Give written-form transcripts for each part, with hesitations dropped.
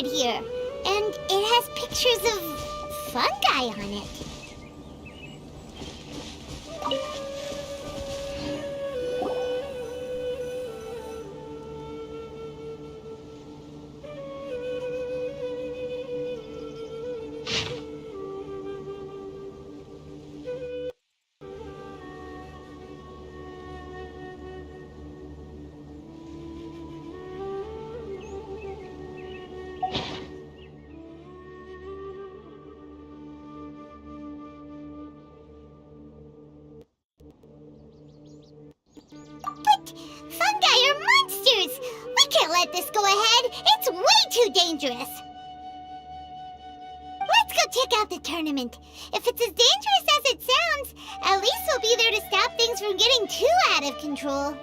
board here, and it has pictures of fungi on it. But fungi are monsters! We can't let this go ahead! It's way too dangerous! Let's go check out the tournament. If it's as dangerous as it sounds, at least we'll be there to stop things from getting too out of control.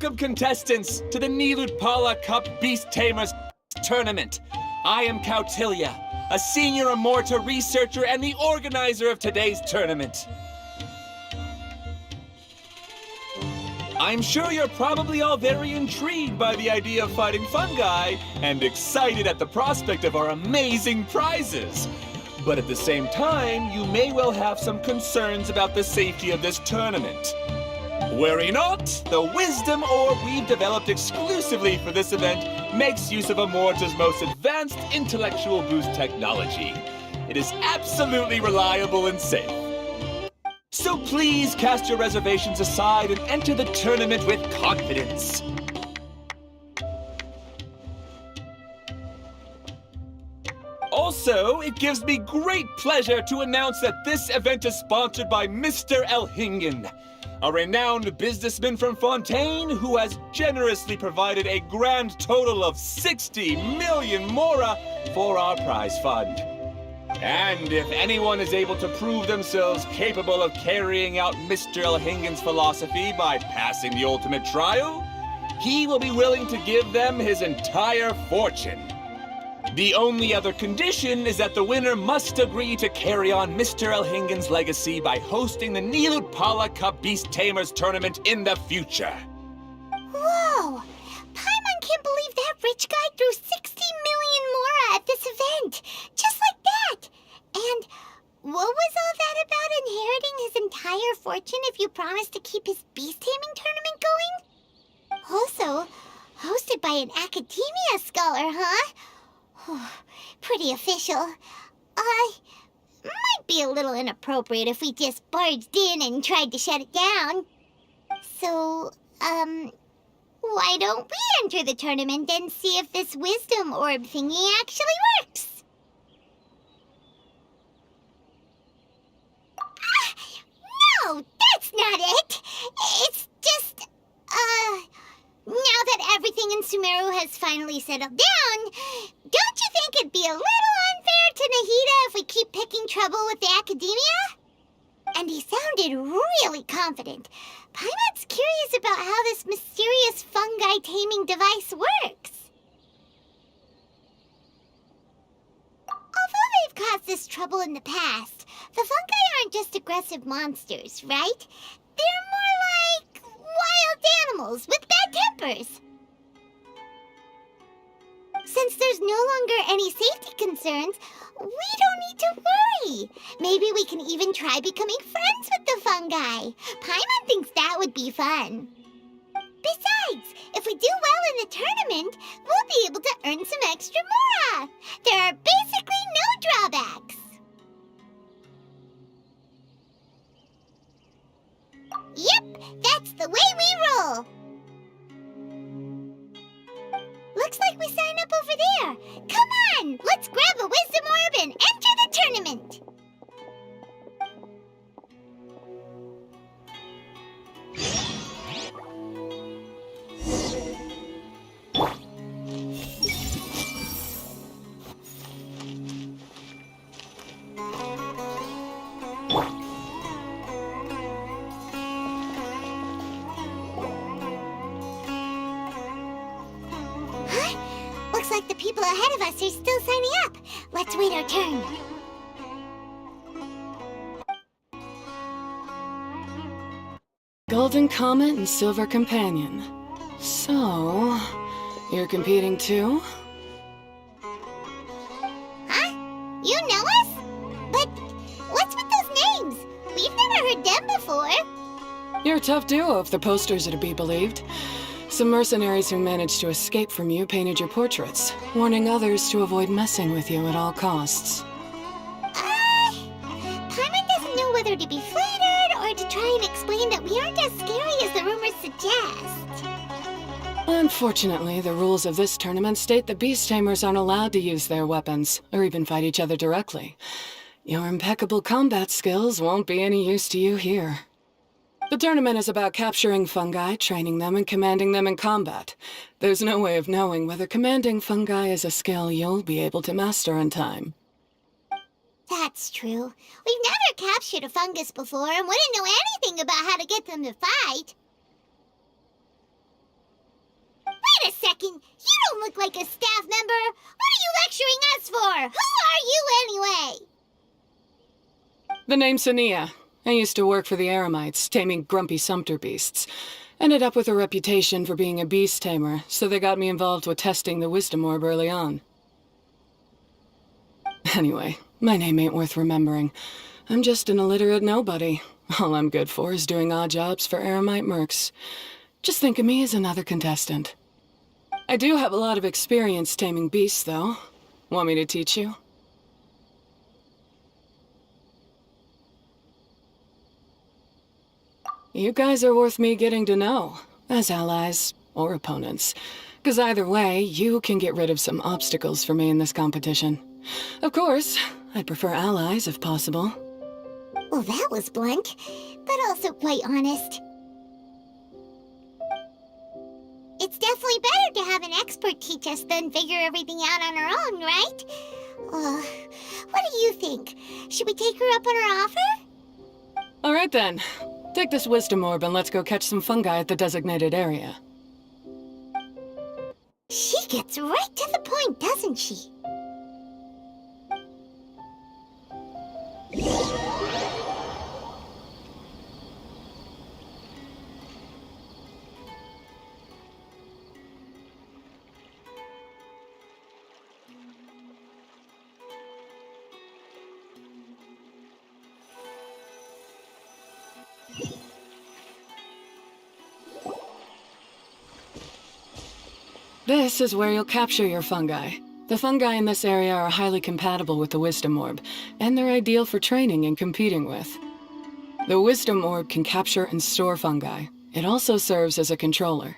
Welcome, contestants, to the Nilutpala Cup Beast Tamers Tournament. I am Kautilya, a senior Amorta researcher and the organizer of today's tournament. I'm sure you're probably all very intrigued by the idea of fighting fungi and excited at the prospect of our amazing prizes. But at the same time, you may well have some concerns about the safety of this tournament. Worry not, the wisdom orb we've developed exclusively for this event makes use of Amorta's most advanced intellectual boost technology. It is absolutely reliable and safe. So please cast your reservations aside and enter the tournament with confidence. Also, it gives me great pleasure to announce that this event is sponsored by Mr. Elhingen, a renowned businessman from Fontaine who has generously provided a grand total of 60 million mora for our prize fund. And if anyone is able to prove themselves capable of carrying out Mr. Elhingen's philosophy by passing the ultimate trial, he will be willing to give them his entire fortune. The only other condition is that the winner must agree to carry on Mr. Elhingen's legacy by hosting the Nilud Cup Beast Tamers tournament in the future. Whoa! Paimon can't believe that rich guy threw 60 million mora at this event! Just like that! And what was all that about inheriting his entire fortune if you promised to keep his beast taming tournament going? Also, hosted by an academia scholar, huh? Pretty official. Might be a little inappropriate if we just barged in and tried to shut it down. So, why don't we enter the tournament and see if this wisdom orb thingy actually works? No, that's not it! It's just, now that everything in Sumeru has finally settled down, don't you think it'd be a little unfair to Nahida if we keep picking trouble with the academia? And he sounded really confident. Paimon's curious about how this mysterious fungi taming device works. Although they've caused us trouble in the past, the fungi aren't just aggressive monsters, right? They're more like wild animals with bad tempers. Since there's no longer any safety concerns, we don't need to worry. Maybe we can even try becoming friends with the fungi. Paimon thinks that would be fun. Besides, if we do well in the tournament, we'll be able to earn some extra mora. There are basically no drawbacks. Yep, that's the way we roll. Looks like we sign up over there. Come on, let's grab a wisdom orb and enter the tournament. Looks like the people ahead of us are still signing up. Let's wait our turn. Golden Comet and Silver Companion. So, you're competing too? Huh? You know us? But what's with those names? We've never heard them before. You're a tough duo if the posters are to be believed. Some mercenaries who managed to escape from you painted your portraits, warning others to avoid messing with you at all costs. Paimon doesn't know whether to be flattered or to try and explain that we aren't as scary as the rumors suggest. Unfortunately, the rules of this tournament state that beast tamers aren't allowed to use their weapons, or even fight each other directly. Your impeccable combat skills won't be any use to you here. The tournament is about capturing fungi, training them, and commanding them in combat. There's no way of knowing whether commanding fungi is a skill you'll be able to master in time. That's true. We've never captured a fungus before and wouldn't know anything about how to get them to fight. Wait a second! You don't look like a staff member! What are you lecturing us for? Who are you anyway? The name's Sania. I used to work for the Eremites, taming grumpy sumpter beasts. Ended up with a reputation for being a beast tamer, so they got me involved with testing the wisdom orb early on. Anyway, my name ain't worth remembering. I'm just an illiterate nobody. All I'm good for is doing odd jobs for Eremite mercs. Just think of me as another contestant. I do have a lot of experience taming beasts, though. Want me to teach you? You guys are worth me getting to know, as allies or opponents. 'Cause either way, you can get rid of some obstacles for me in this competition. Of course, I'd prefer allies if possible. Well, that was blunt, but also quite honest. It's definitely better to have an expert teach us than figure everything out on our own, right? What do you think? Should we take her up on her offer? All right then. Take this wisdom orb and let's go catch some fungi at the designated area. She gets right to the point, doesn't she? This is where you'll capture your fungi. The fungi in this area are highly compatible with the wisdom orb, and they're ideal for training and competing with. The wisdom orb can capture and store fungi. It also serves as a controller.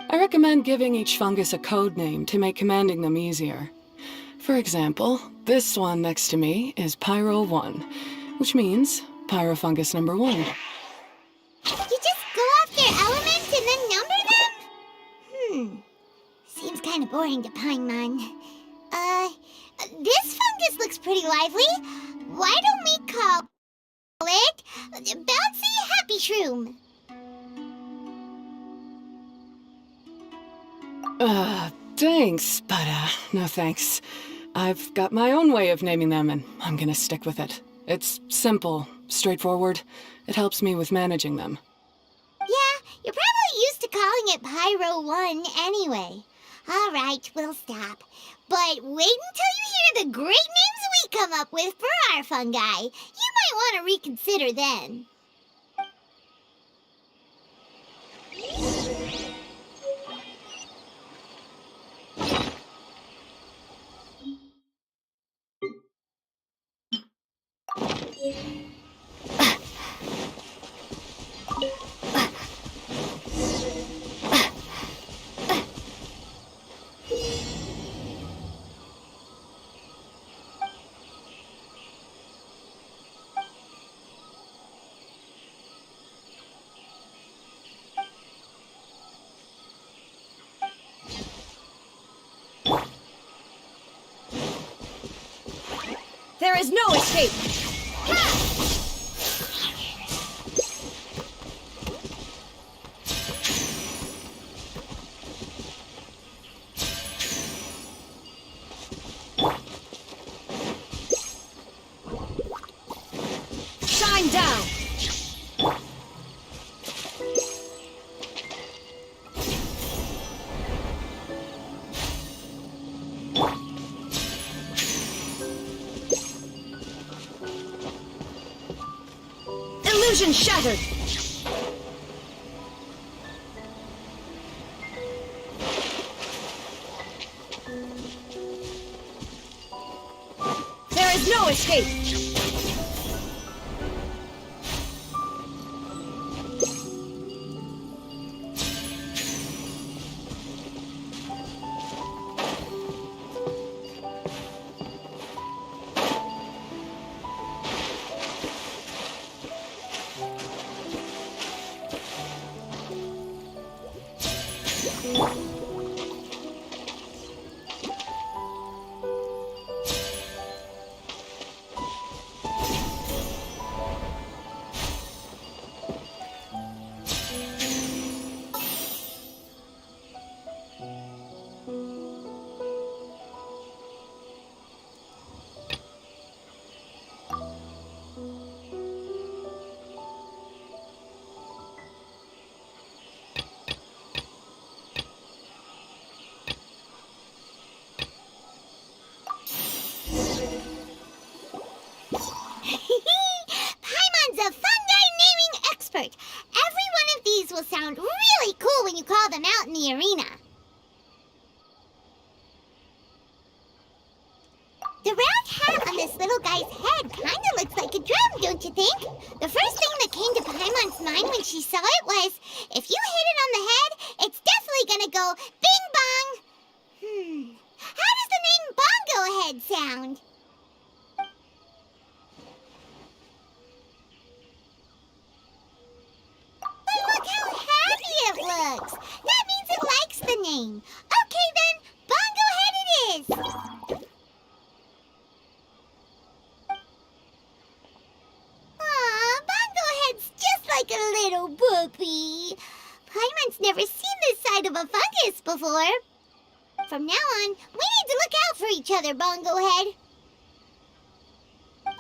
I recommend giving each fungus a code name to make commanding them easier. For example, this one next to me is Pyro 1, which means Pyrofungus number 1. You just go off their elements and then number them? Seems kind of boring to Paimon. This fungus looks pretty lively. Why don't we call it Bouncy Happy Shroom? Thanks, but no thanks. I've got my own way of naming them, and I'm gonna stick with it. It's simple, straightforward. It helps me with managing them. Yeah, you're probably used to calling it Pyro 1 anyway. All right, we'll stop. But wait until you hear the great names we come up with for our fungi. You might want to reconsider then. There is no escape! Shine down! Illusion shattered! There is no escape! Paimon's a fungi naming expert. Every one of these will sound really cool when you call them out in the arena. The round hat on this little guy's head kind of looks like a drum, don't you think? The first thing that came to Paimon's mind when she saw it was, if you hit it on the head, it's definitely gonna go bing bong. How does the name Bongo Head sound? Look how happy it looks! That means it likes the name. Okay then, Bongo Head it is! never seen this side of a fungus before. From now on, we need to look out for each other, Bongo Head.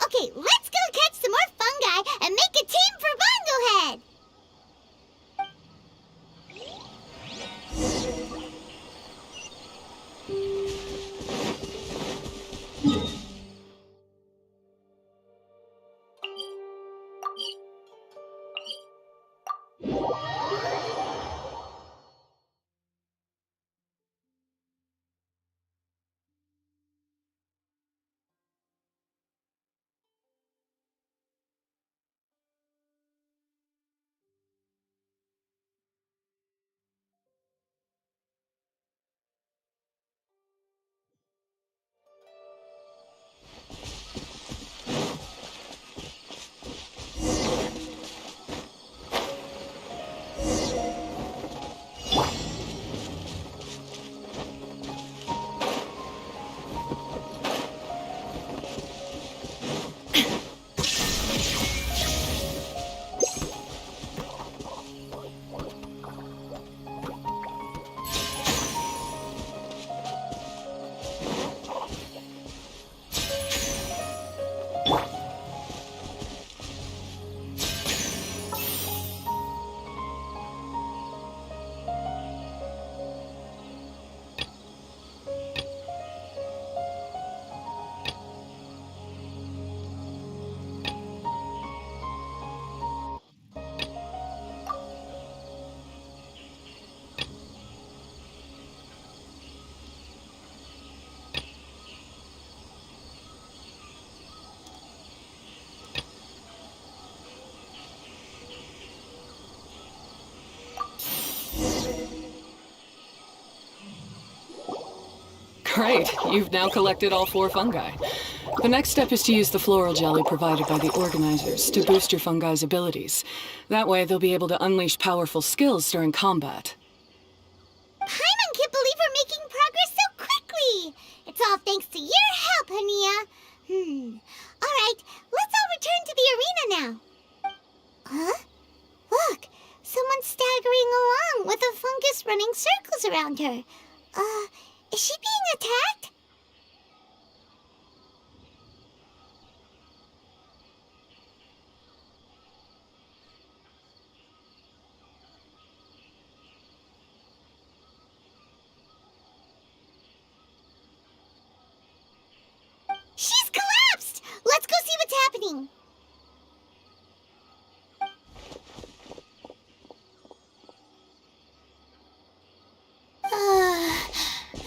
Okay, let's go catch some more fungi and make a team for Bongo Head. Great, you've now collected all 4 fungi. The next step is to use the floral jelly provided by the organizers to boost your fungi's abilities. That way, they'll be able to unleash powerful skills during combat. Paimon can't believe we're making progress so quickly. It's all thanks to your help, Hania. All right, let's all return to the arena now. Huh? Look, someone's staggering along with a fungus running circles around her. Is she being attacked? She's collapsed! Let's go see what's happening.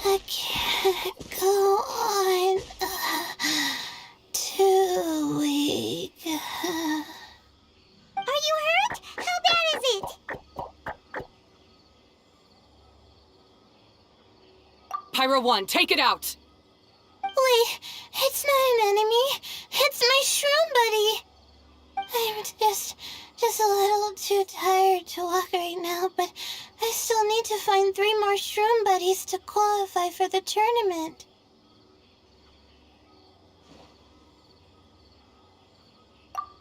I can't go on. Too weak. Are you hurt? How bad is it? Pyro 1, take it out! Wait, it's not an enemy. It's my shroom buddy. I'm just a little too tired to walk right now, but I still need to find 3 more shroom buddies to qualify for the tournament.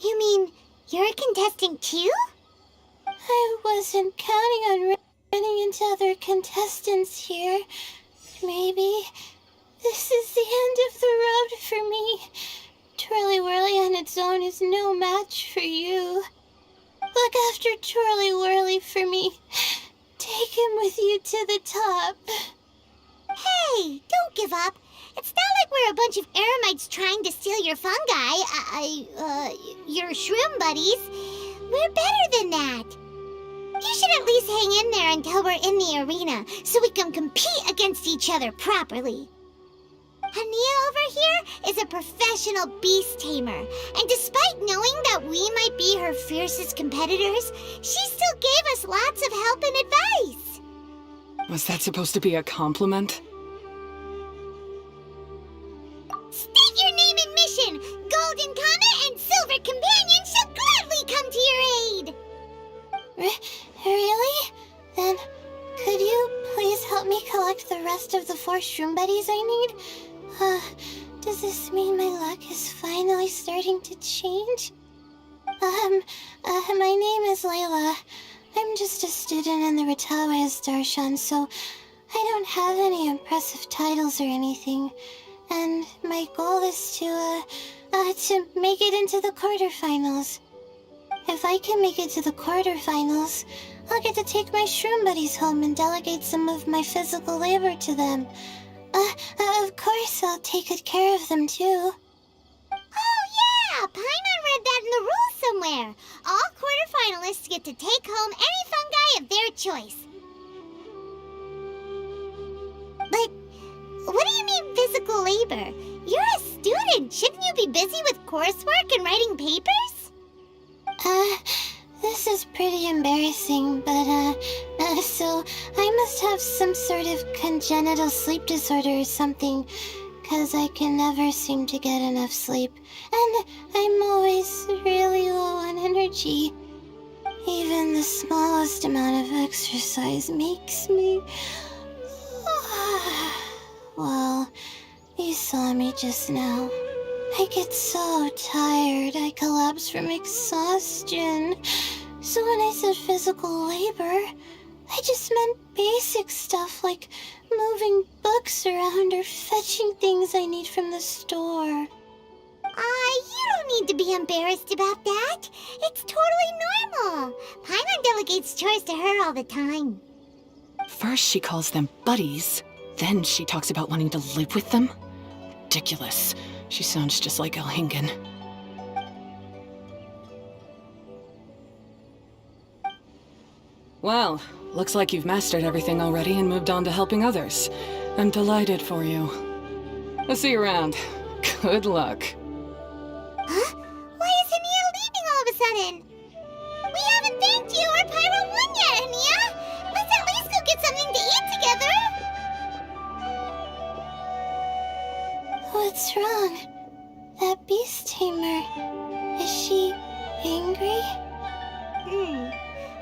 You mean you're a contestant too? I wasn't counting on running into other contestants here. Maybe this is the end of the road for me. Twirly Whirly on its own is no match for you. Look after Twirly Whirly for me. Take him with you to the top. Hey, don't give up. It's not like we're a bunch of eremites trying to steal your fungi. Your shroom buddies. We're better than that. You should at least hang in there until we're in the arena, so we can compete against each other properly. Hania over here is a professional beast tamer, and despite knowing that we might be her fiercest competitors, she still gave us lots of help and advice. Was that supposed to be a compliment? State your name and mission. Golden Comet and Silver Companion shall gladly come to your aid. Really? Then could you please help me collect the rest of the 4 shroom buddies I need? Does this mean my luck is finally starting to change? My name is Layla. I'm just a student in the Retalibushroom Darshan, so I don't have any impressive titles or anything. And my goal is to make it into the quarterfinals. If I can make it to the quarterfinals, I'll get to take my shroom buddies home and delegate some of my physical labor to them. Of course, I'll take good care of them, too. Oh, yeah! Paimon read that in the rules somewhere. All quarterfinalists get to take home any fungi of their choice. But what do you mean physical labor? You're a student. Shouldn't you be busy with coursework and writing papers? This is pretty embarrassing, but, so I must have some sort of congenital sleep disorder or something, 'cause I can never seem to get enough sleep, and I'm always really low on energy. Even the smallest amount of exercise makes me... Well, you saw me just now. I get so tired, I collapse from exhaustion. So when I said physical labor, I just meant basic stuff like moving books around or fetching things I need from the store. You don't need to be embarrassed about that. It's totally normal. Paimon delegates chores to her all the time. First she calls them buddies, then she talks about wanting to live with them? Ridiculous. She sounds just like Elhingen. Well, looks like you've mastered everything already and moved on to helping others. I'm delighted for you. I'll see you around. Good luck. Huh? Why is Ania leaving all of a sudden? We haven't thanked you or Pyro won yet, Ania! Let's at least go get something to eat together! What's wrong? That beast tamer... Is she... angry?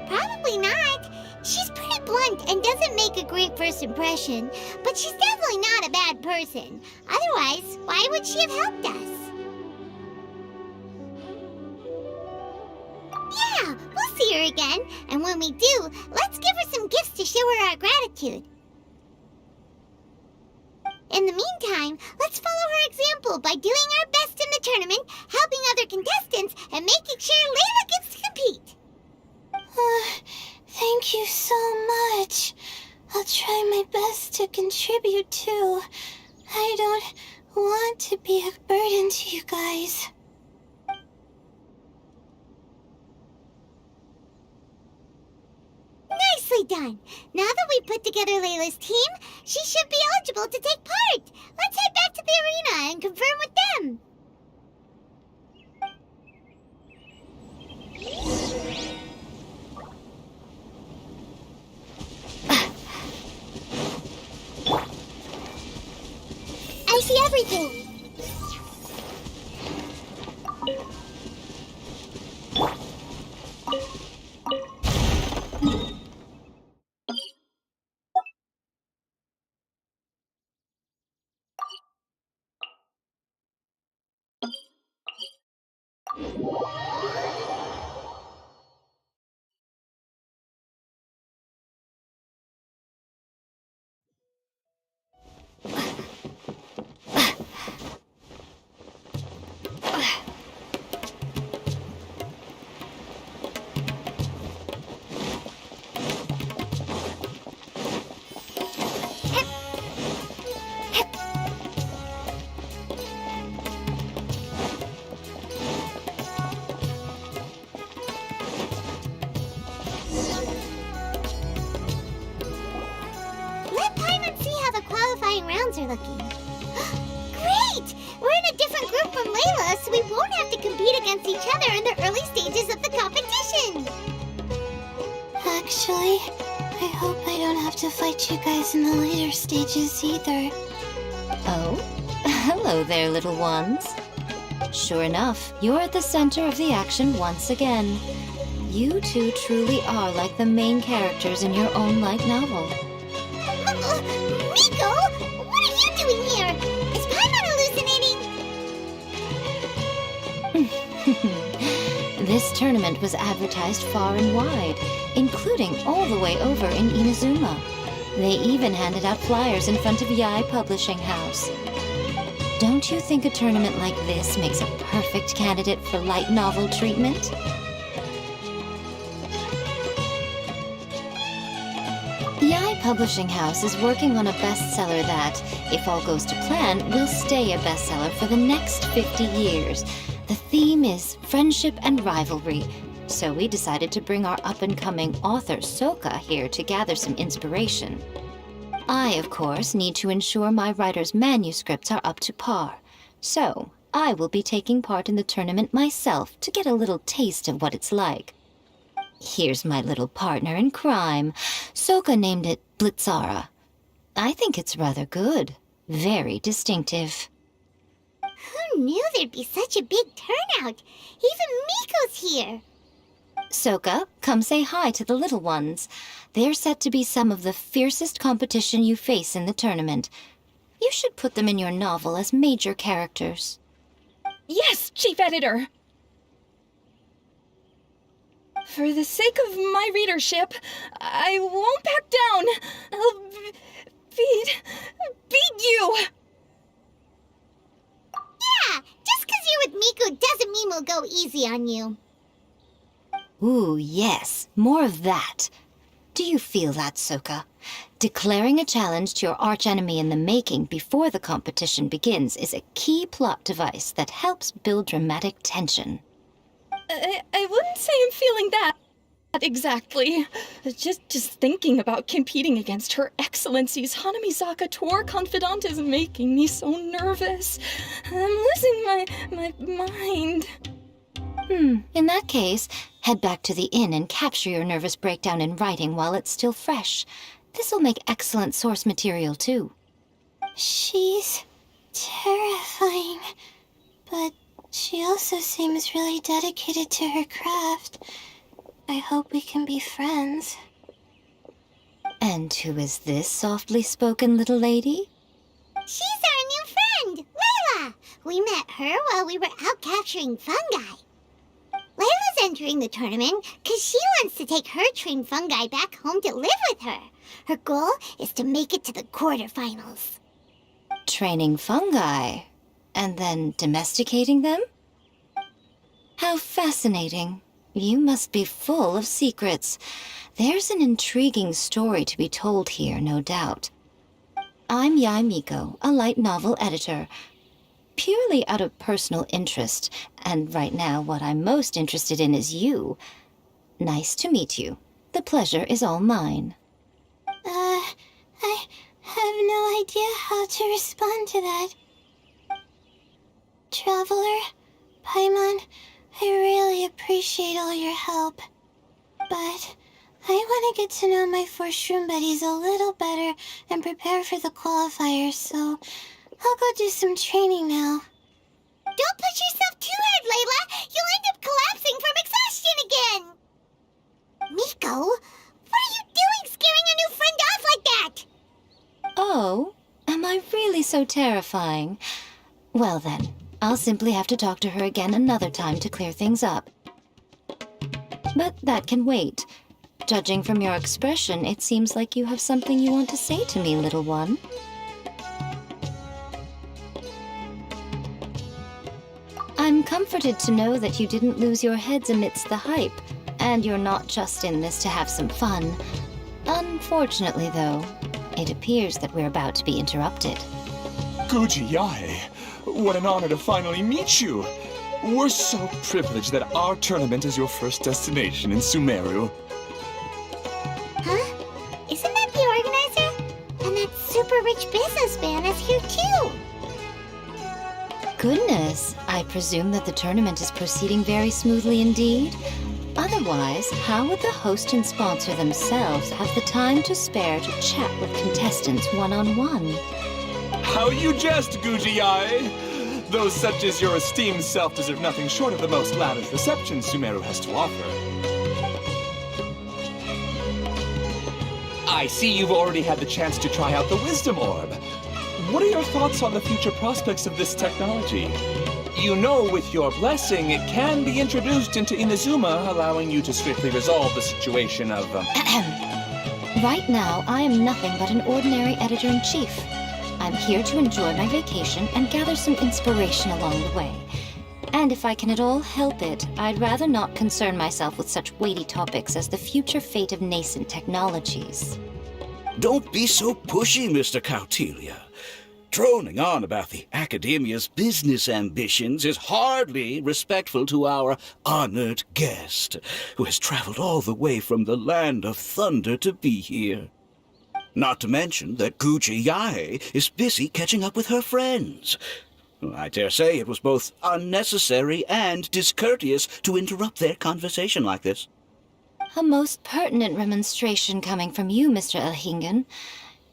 Probably not. She's pretty blunt and doesn't make a great first impression, but she's definitely not a bad person. Otherwise, why would she have helped us? Yeah, we'll see her again, and when we do, let's give her some gifts to show her our gratitude. In the meantime, let's follow her example by doing our best in the tournament, helping other contestants, and making sure Layla gets to compete. Thank you so much. I'll try my best to contribute too. I don't want to be a burden to you guys. Nicely done. Now that we put together Layla's team, she should be eligible to take part. Let's head back to the arena and confirm with them. I see everything. Rounds are looking. Great! We're in a different group from Layla, so we won't have to compete against each other in the early stages of the competition. Actually, I hope I don't have to fight you guys in the later stages either. Oh, hello there, little ones. Sure enough, you're at the center of the action once again. You two truly are like the main characters in your own light novel. Miko! What are you doing here? Is Paimon hallucinating? This tournament was advertised far and wide, including all the way over in Inazuma. They even handed out flyers in front of Yae Publishing House. Don't you think a tournament like this makes a perfect candidate for light novel treatment? Yae Publishing House is working on a bestseller that, if all goes to plan, will stay a bestseller for the next 50 years. The theme is friendship and rivalry, so we decided to bring our up-and-coming author Soka here to gather some inspiration. I, of course, need to ensure my writer's manuscripts are up to par, so I will be taking part in the tournament myself to get a little taste of what it's like. Here's my little partner in crime. Soka named it Blitzara. I think it's rather good. Very distinctive. Who knew there'd be such a big turnout? Even Miko's here. Soka, come say hi to the little ones. They're set to be some of the fiercest competition you face in the tournament. You should put them in your novel as major characters. Yes, Chief Editor! For the sake of my readership, I won't back down. I'll beat you! Yeah, just 'cause you're with Miko doesn't mean we'll go easy on you. Ooh, yes, more of that. Do you feel that, Soka? Declaring a challenge to your archenemy in the making before the competition begins is a key plot device that helps build dramatic tension. I wouldn't say I'm feeling that exactly. Just thinking about competing against Her Excellency's Hanamizaka tour confidant is making me so nervous. I'm losing my mind. In that case, head back to the inn and capture your nervous breakdown in writing while it's still fresh. This'll make excellent source material, too. She's terrifying, but she also seems really dedicated to her craft. I hope we can be friends. And who is this softly spoken little lady? She's our new friend, Layla. We met her while we were out capturing fungi. Layla's entering the tournament because she wants to take her trained fungi back home to live with her. Her goal is to make it to the quarterfinals. Training fungi, and then domesticating them? How fascinating. You must be full of secrets. There's an intriguing story to be told here, no doubt. I'm Yae Miko, a light novel editor. Purely out of personal interest, and right now what I'm most interested in is you. Nice to meet you. The pleasure is all mine. I have no idea how to respond to that. Traveler, Paimon, I really appreciate all your help. But I want to get to know my 4 shroom buddies a little better and prepare for the qualifiers, so I'll go do some training now. Don't push yourself too hard, Layla! You'll end up collapsing from exhaustion again! Miko, what are you doing scaring a new friend off like that? Oh, am I really so terrifying? Well then, I'll simply have to talk to her again another time to clear things up. But that can wait. Judging from your expression, it seems like you have something you want to say to me, little one. I'm comforted to know that you didn't lose your heads amidst the hype, and you're not just in this to have some fun. Unfortunately, though, it appears that we're about to be interrupted. Guji Yae, what an honor to finally meet you. We're so privileged that our tournament is your first destination in Sumeru. Huh? Isn't that the organizer? And that super rich businessman is here too. Goodness, I presume that the tournament is proceeding very smoothly indeed. Otherwise, how would the host and sponsor themselves have the time to spare to chat with contestants one-on-one? How you jest, Guji Yae! Those such as your esteemed self deserve nothing short of the most lavish reception Sumeru has to offer. I see you've already had the chance to try out the Wisdom Orb. what are your thoughts on the future prospects of this technology? You know, with your blessing, it can be introduced into Inazuma, allowing you to swiftly resolve the situation of, Right now, I am nothing but an ordinary editor-in-chief. I'm here to enjoy my vacation and gather some inspiration along the way. And if I can at all help it, I'd rather not concern myself with such weighty topics as the future fate of nascent technologies. Don't be so pushy, Mr. Cautelia. Droning on about the Academia's business ambitions is hardly respectful to our honored guest, who has traveled all the way from the land of thunder to be here. Not to mention that Guji Yae is busy catching up with her friends. I dare say it was both unnecessary and discourteous to interrupt their conversation like this. A most pertinent remonstration coming from you, Mr. Elhingen.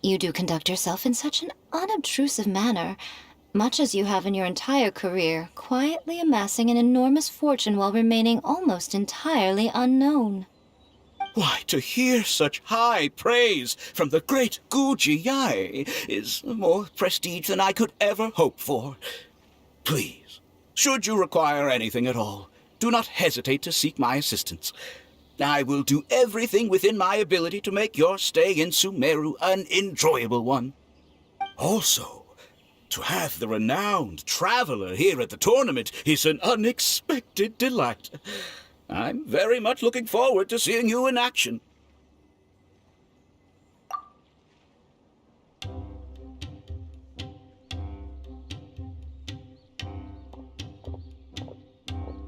You do conduct yourself in such an unobtrusive manner, much as you have in your entire career, quietly amassing an enormous fortune while remaining almost entirely unknown. Why, to hear such high praise from the great Guji Yae is more prestige than I could ever hope for. Please, should you require anything at all, do not hesitate to seek my assistance. I will do everything within my ability to make your stay in Sumeru an enjoyable one. Also, to have the renowned traveler here at the tournament is an unexpected delight. I'm very much looking forward to seeing you in action.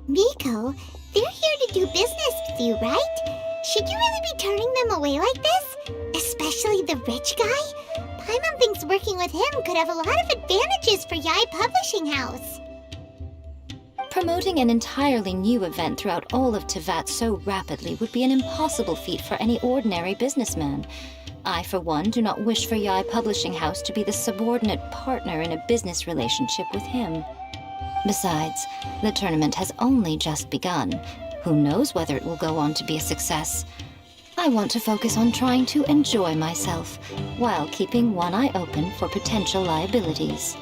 Miko, they're here to do business with you, right? Should you really be turning them away like this? Especially the rich guy? Paimon thinks working with him could have a lot of advantages for Yae Publishing House. Promoting an entirely new event throughout all of Teyvat so rapidly would be an impossible feat for any ordinary businessman. I, for one, do not wish for Yae Publishing House to be the subordinate partner in a business relationship with him. Besides, the tournament has only just begun. Who knows whether it will go on to be a success? I want to focus on trying to enjoy myself, while keeping one eye open for potential liabilities.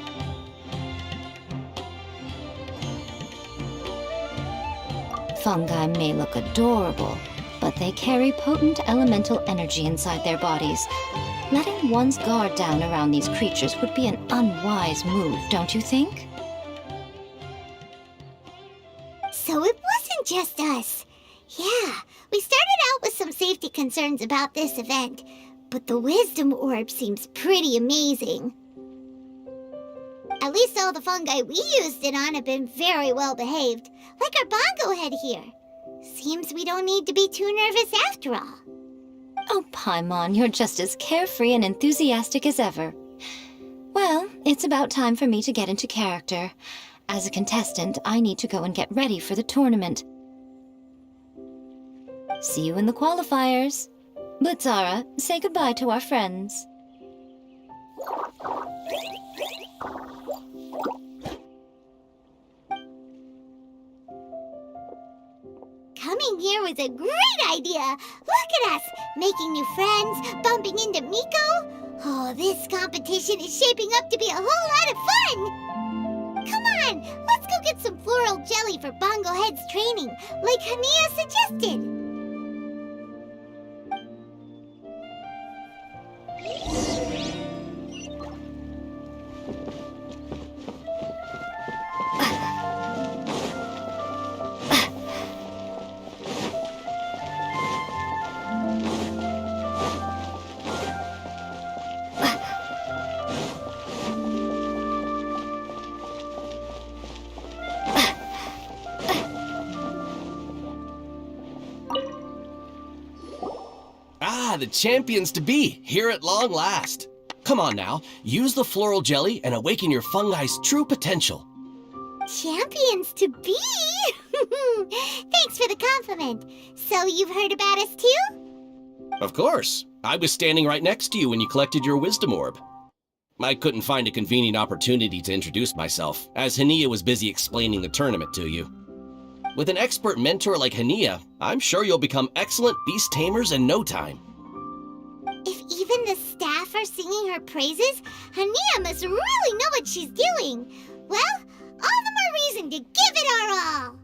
Fungi may look adorable, but they carry potent elemental energy inside their bodies. Letting one's guard down around these creatures would be an unwise move, don't you think? So it wasn't just us. Yeah, we started out with some safety concerns about this event, but the wisdom orb seems pretty amazing. At least all the fungi we used it on have been very well behaved, like our bongo head here. Seems we don't need to be too nervous after all. Oh, Paimon, you're just as carefree and enthusiastic as ever. Well, it's about time for me to get into character. As a contestant, I need to go and get ready for the tournament. See you in the qualifiers. Blitzara, say goodbye to our friends. Coming here was a great idea. Look at us, making new friends, bumping into Miko. Oh, this competition is shaping up to be a whole lot of fun. Come on, let's go get some floral jelly for Bongo Head's training, like Hania suggested. The champions to be, here at long last. Come on now, use the floral jelly and awaken your fungi's true potential. Champions to be? Thanks for the compliment. So you've heard about us too? Of course. I was standing right next to you when you collected your wisdom orb. I couldn't find a convenient opportunity to introduce myself, as Hania was busy explaining the tournament to you. With an expert mentor like Hania, I'm sure you'll become excellent beast tamers in no time. If even the staff are singing her praises, Hania must really know what she's doing. Well, all the more reason to give it our all.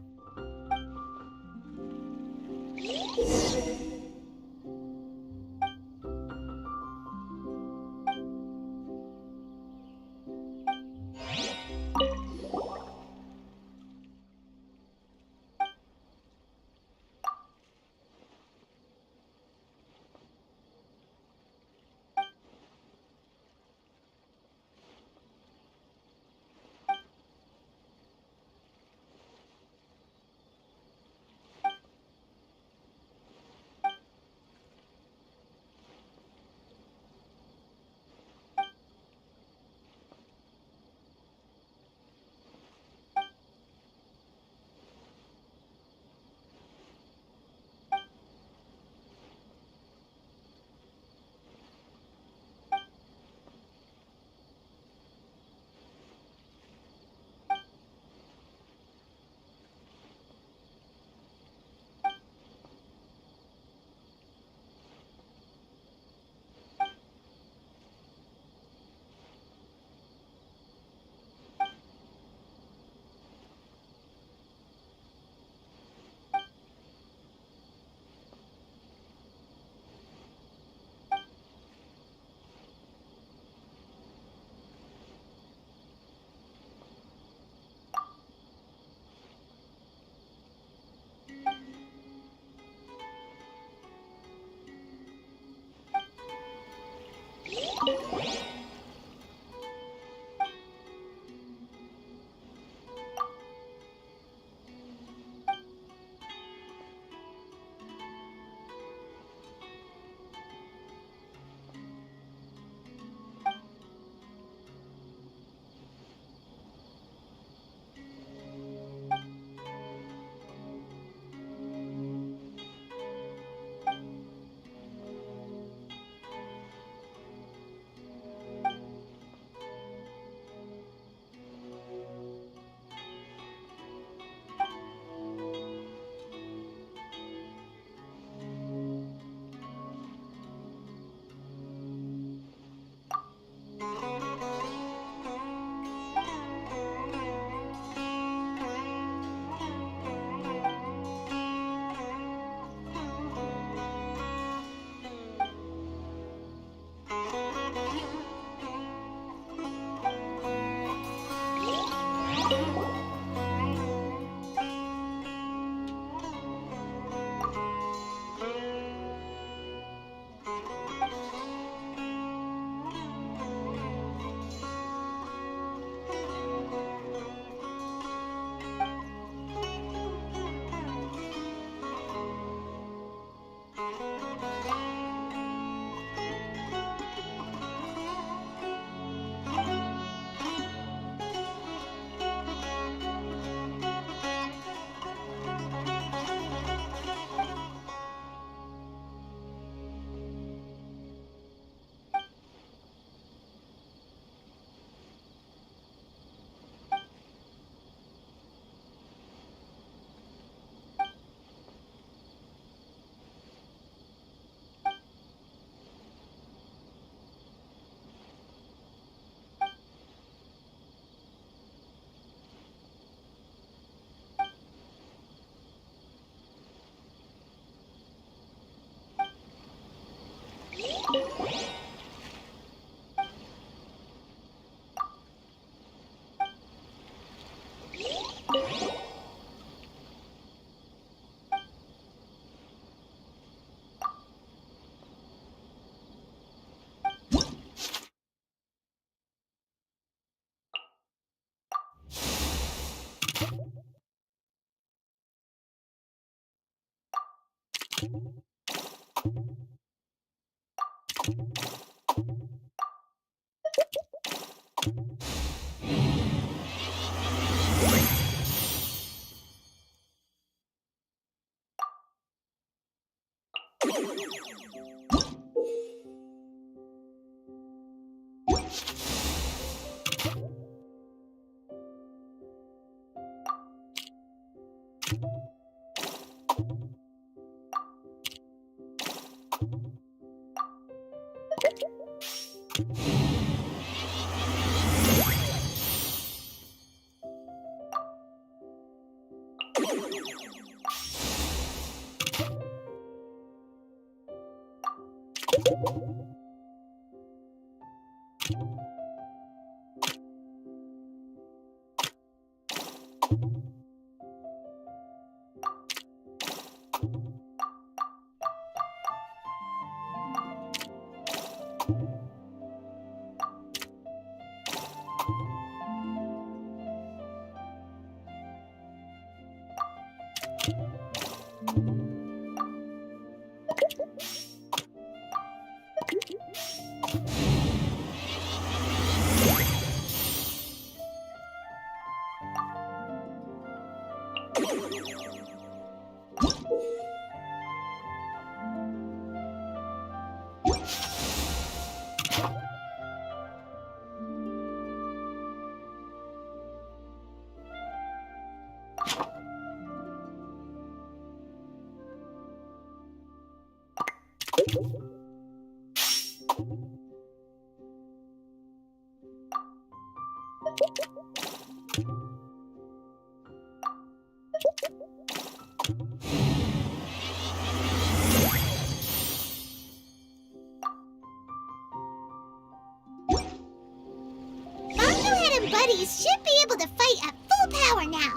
Funguhead and buddies should be able to fight at full power now.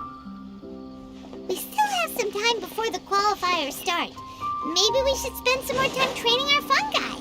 We still have some time before the qualifiers start. Maybe we should spend some more time training our fungi.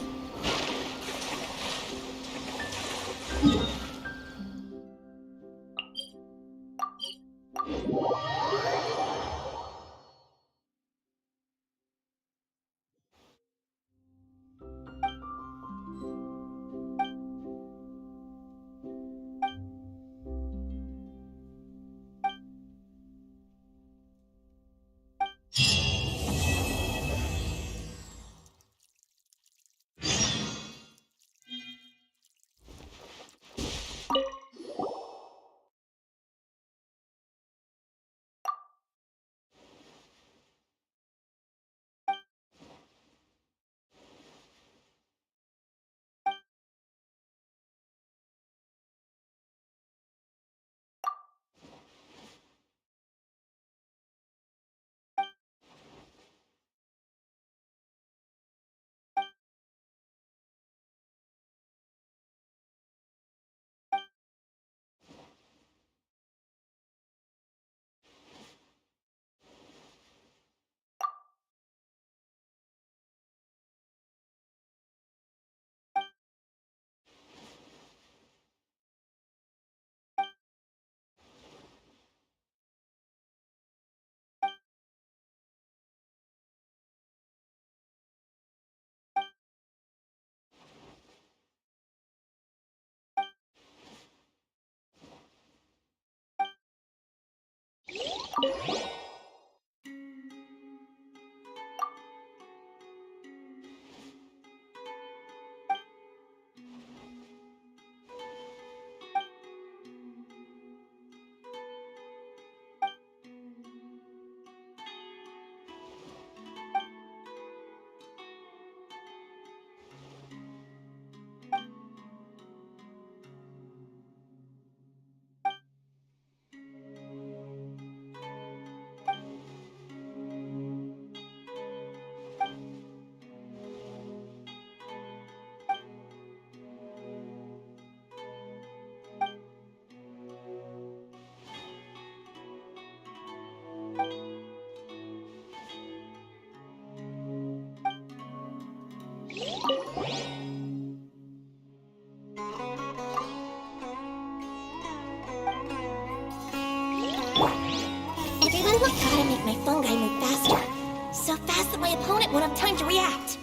Everyone will try to make my fungi move faster. So fast that my opponent won't have time to react.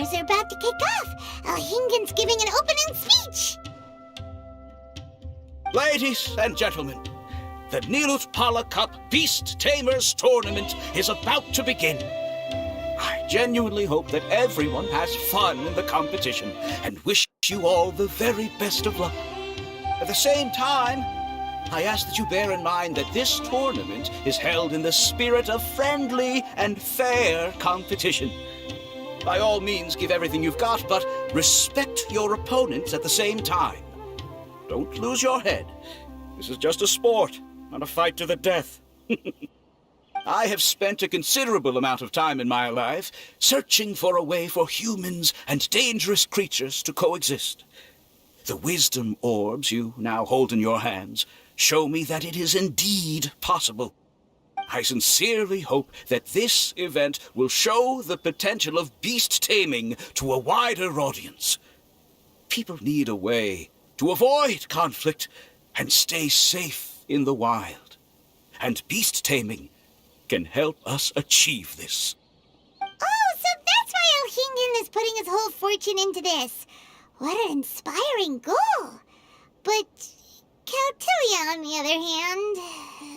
Are about to kick off. Alhingen's giving an opening speech. Ladies and gentlemen, the Nilut Pala Cup Beast Tamers Tournament is about to begin. I genuinely hope that everyone has fun in the competition and wish you all the very best of luck. At the same time, I ask that you bear in mind that this tournament is held in the spirit of friendly and fair competition. By all means, give everything you've got, but respect your opponents at the same time. Don't lose your head. This is just a sport, not a fight to the death. I have spent a considerable amount of time in my life searching for a way for humans and dangerous creatures to coexist. The wisdom orbs you now hold in your hands show me that it is indeed possible. I sincerely hope that this event will show the potential of beast taming to a wider audience. People need a way to avoid conflict and stay safe in the wild. And beast taming can help us achieve this. Oh, so that's why Hingen is putting his whole fortune into this. What an inspiring goal. But Caltilia, on the other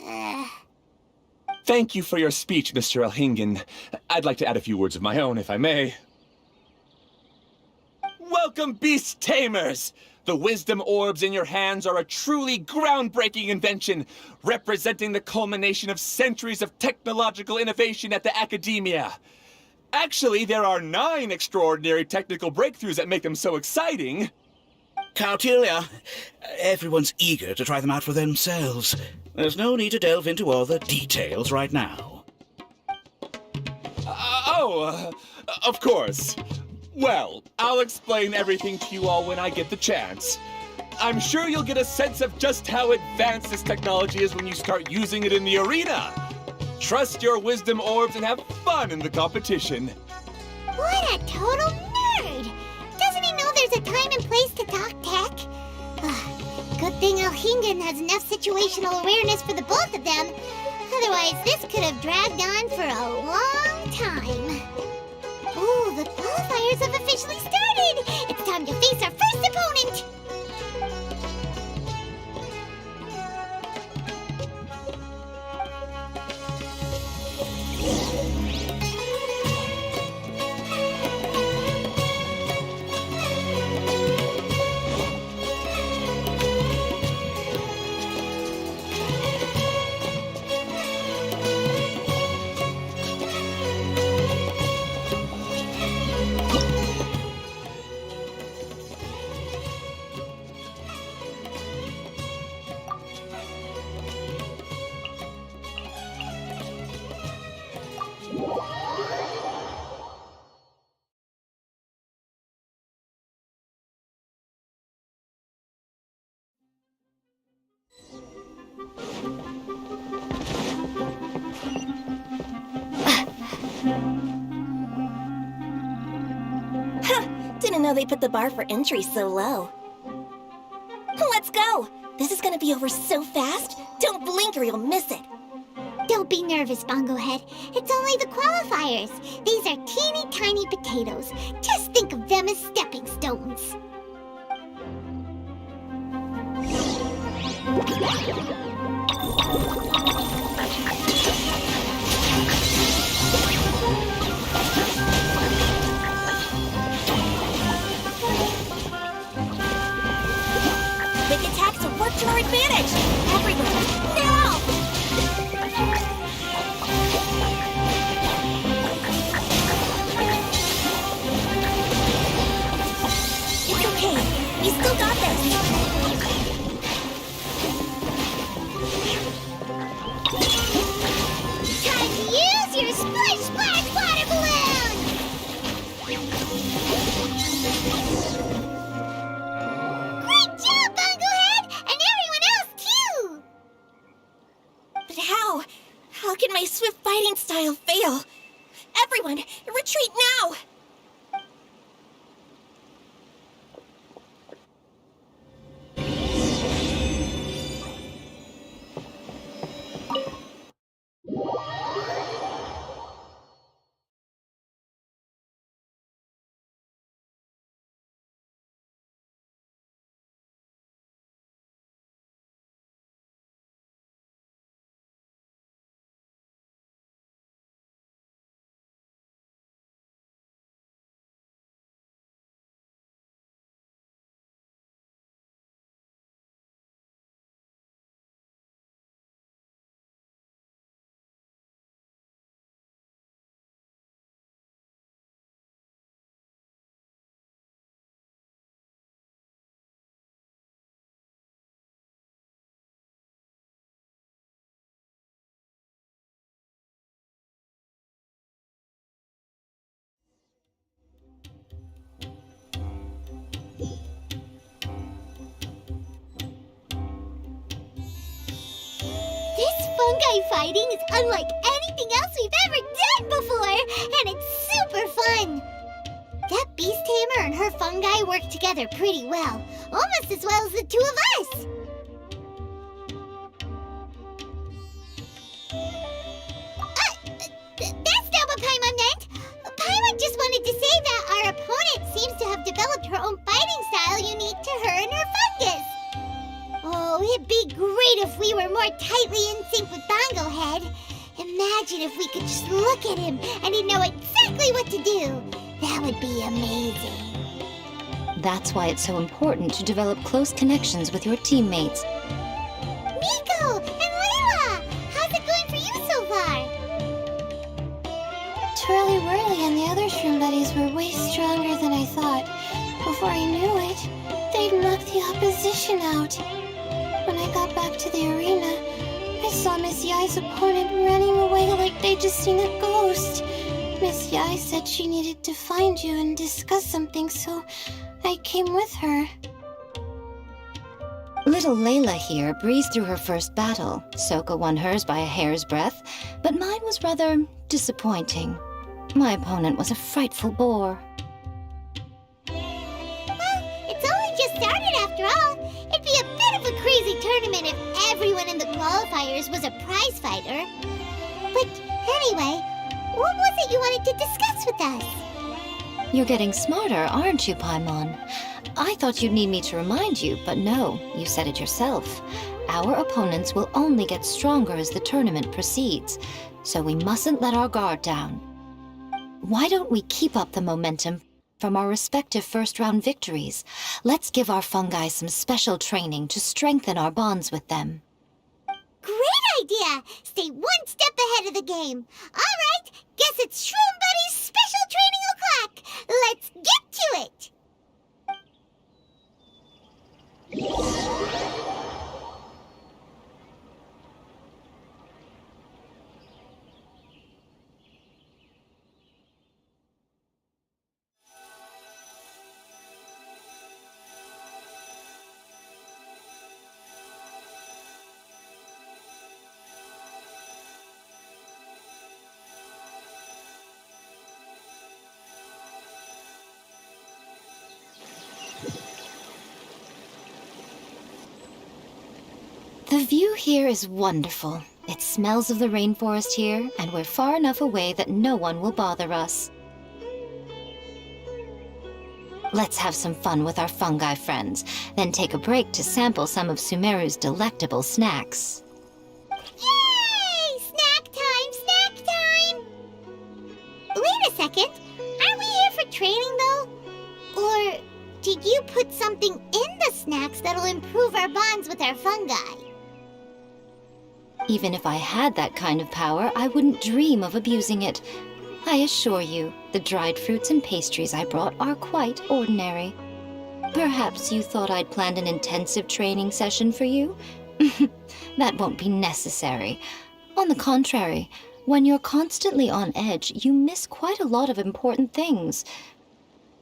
hand... Thank you for your speech, Mr. Elhingen. I'd like to add a few words of my own, if I may. Welcome, Beast Tamers! The wisdom orbs in your hands are a truly groundbreaking invention, representing the culmination of centuries of technological innovation at the academia. Actually, there are 9 extraordinary technical breakthroughs that make them so exciting. Caltilia, everyone's eager to try them out for themselves. There's no need to delve into all the details right now. Of course. Well, I'll explain everything to you all when I get the chance. I'm sure you'll get a sense of just how advanced this technology is when you start using it in the arena. Trust your wisdom orbs and have fun in the competition. What a total nerd! Doesn't he know there's a time and place to talk tech? Good thing Elhingen has enough situational awareness for the both of them. Otherwise, this could have dragged on for a long time. Ooh, the qualifiers have officially started! It's time to face our first opponent! Didn't know they put the bar for entry so low. Let's go! This is gonna be over so fast, don't blink or you'll miss it. Don't be nervous, Bongo Head. It's only the qualifiers. These are teeny tiny potatoes. Just think of them as stepping stones. Big attacks will work to our advantage! Everyone, now! It's okay. We still got this. Time to use your splish splash water balloon! Great job, Bunglehead! And everyone else, too! But how? How can my swift fighting style fail? Everyone, retreat now! This fungi fighting is unlike anything else we've ever done before, and it's super fun! That beast tamer and her fungi work together pretty well, almost as well as the two of us! That's not what Paimon meant! Paimon just wanted to say that, if we were more tightly in sync with Bongo Head. Imagine if we could just look at him and he'd know exactly what to do. That would be amazing. That's why it's so important to develop close connections with your teammates. Miko and Layla! How's it going for you so far? Twirly Whirly and the other shroom buddies were way stronger than I thought. Before I knew it, they'd knocked the opposition out. When I got back to the arena, I saw Miss Yai's opponent running away like they'd just seen a ghost. Miss Yai said she needed to find you and discuss something, so I came with her. Little Layla here breezed through her first battle. Soka won hers by a hair's breadth, but mine was rather disappointing. My opponent was a frightful bore. Well, it's only just started after all. It'd be a bit of a crazy tournament if everyone in the qualifiers was a prize fighter. But anyway, what was it you wanted to discuss with us? You're getting smarter, aren't you, Paimon? I thought you'd need me to remind you, but no, you said it yourself. Our opponents will only get stronger as the tournament proceeds, so we mustn't let our guard down. Why don't we keep up the momentum from our respective first-round victories? Let's give our fungi some special training to strengthen our bonds with them. Great idea! Stay one step ahead of the game. All right, guess it's Shroom Buddy's special training o'clock. Let's get to it! The view here is wonderful. It smells of the rainforest here, and we're far enough away that no one will bother us. Let's have some fun with our fungi friends, then take a break to sample some of Sumeru's delectable snacks. Yay! Snack time! Snack time! Wait a second. Aren't we here for training, though? Or did you put something in the snacks that'll improve our bonds with our fungi? Even if I had that kind of power, I wouldn't dream of abusing it. I assure you, the dried fruits and pastries I brought are quite ordinary. Perhaps you thought I'd planned an intensive training session for you? That won't be necessary. On the contrary, when you're constantly on edge, you miss quite a lot of important things.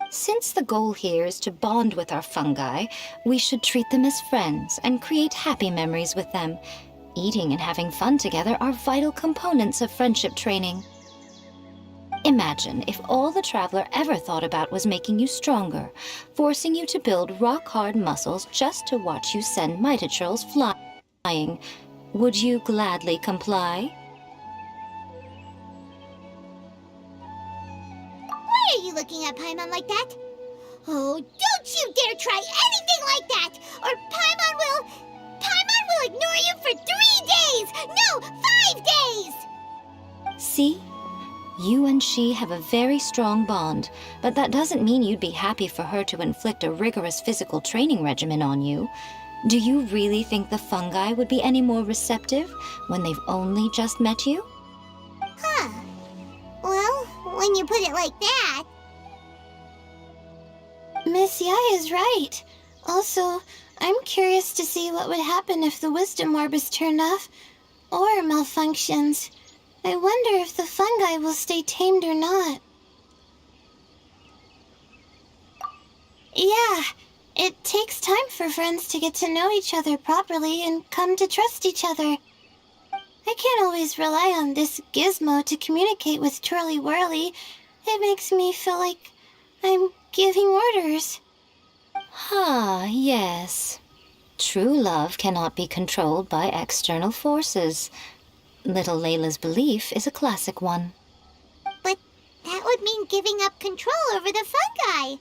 Since the goal here is to bond with our fungi, we should treat them as friends and create happy memories with them. Eating and having fun together are vital components of friendship training. Imagine if all the Traveler ever thought about was making you stronger, forcing you to build rock-hard muscles just to watch you send Mitatrolls flying. Would you gladly comply? Why are you looking at Paimon like that? Oh, don't you dare try anything like that, or Paimon will ignore you for 3 days! No, 5 days! See? You and she have a very strong bond, but that doesn't mean you'd be happy for her to inflict a rigorous physical training regimen on you. Do you really think the fungi would be any more receptive when they've only just met you? Huh. Well, when you put it like that... Miss Yai is right. Also, I'm curious to see what would happen if the wisdom orb is turned off or malfunctions. I wonder if the fungi will stay tamed or not. Yeah, it takes time for friends to get to know each other properly and come to trust each other. I can't always rely on this gizmo to communicate with Twirly Whirly. It makes me feel like I'm giving orders. Ah, yes. True love cannot be controlled by external forces. Little Layla's belief is a classic one. But that would mean giving up control over the fungi.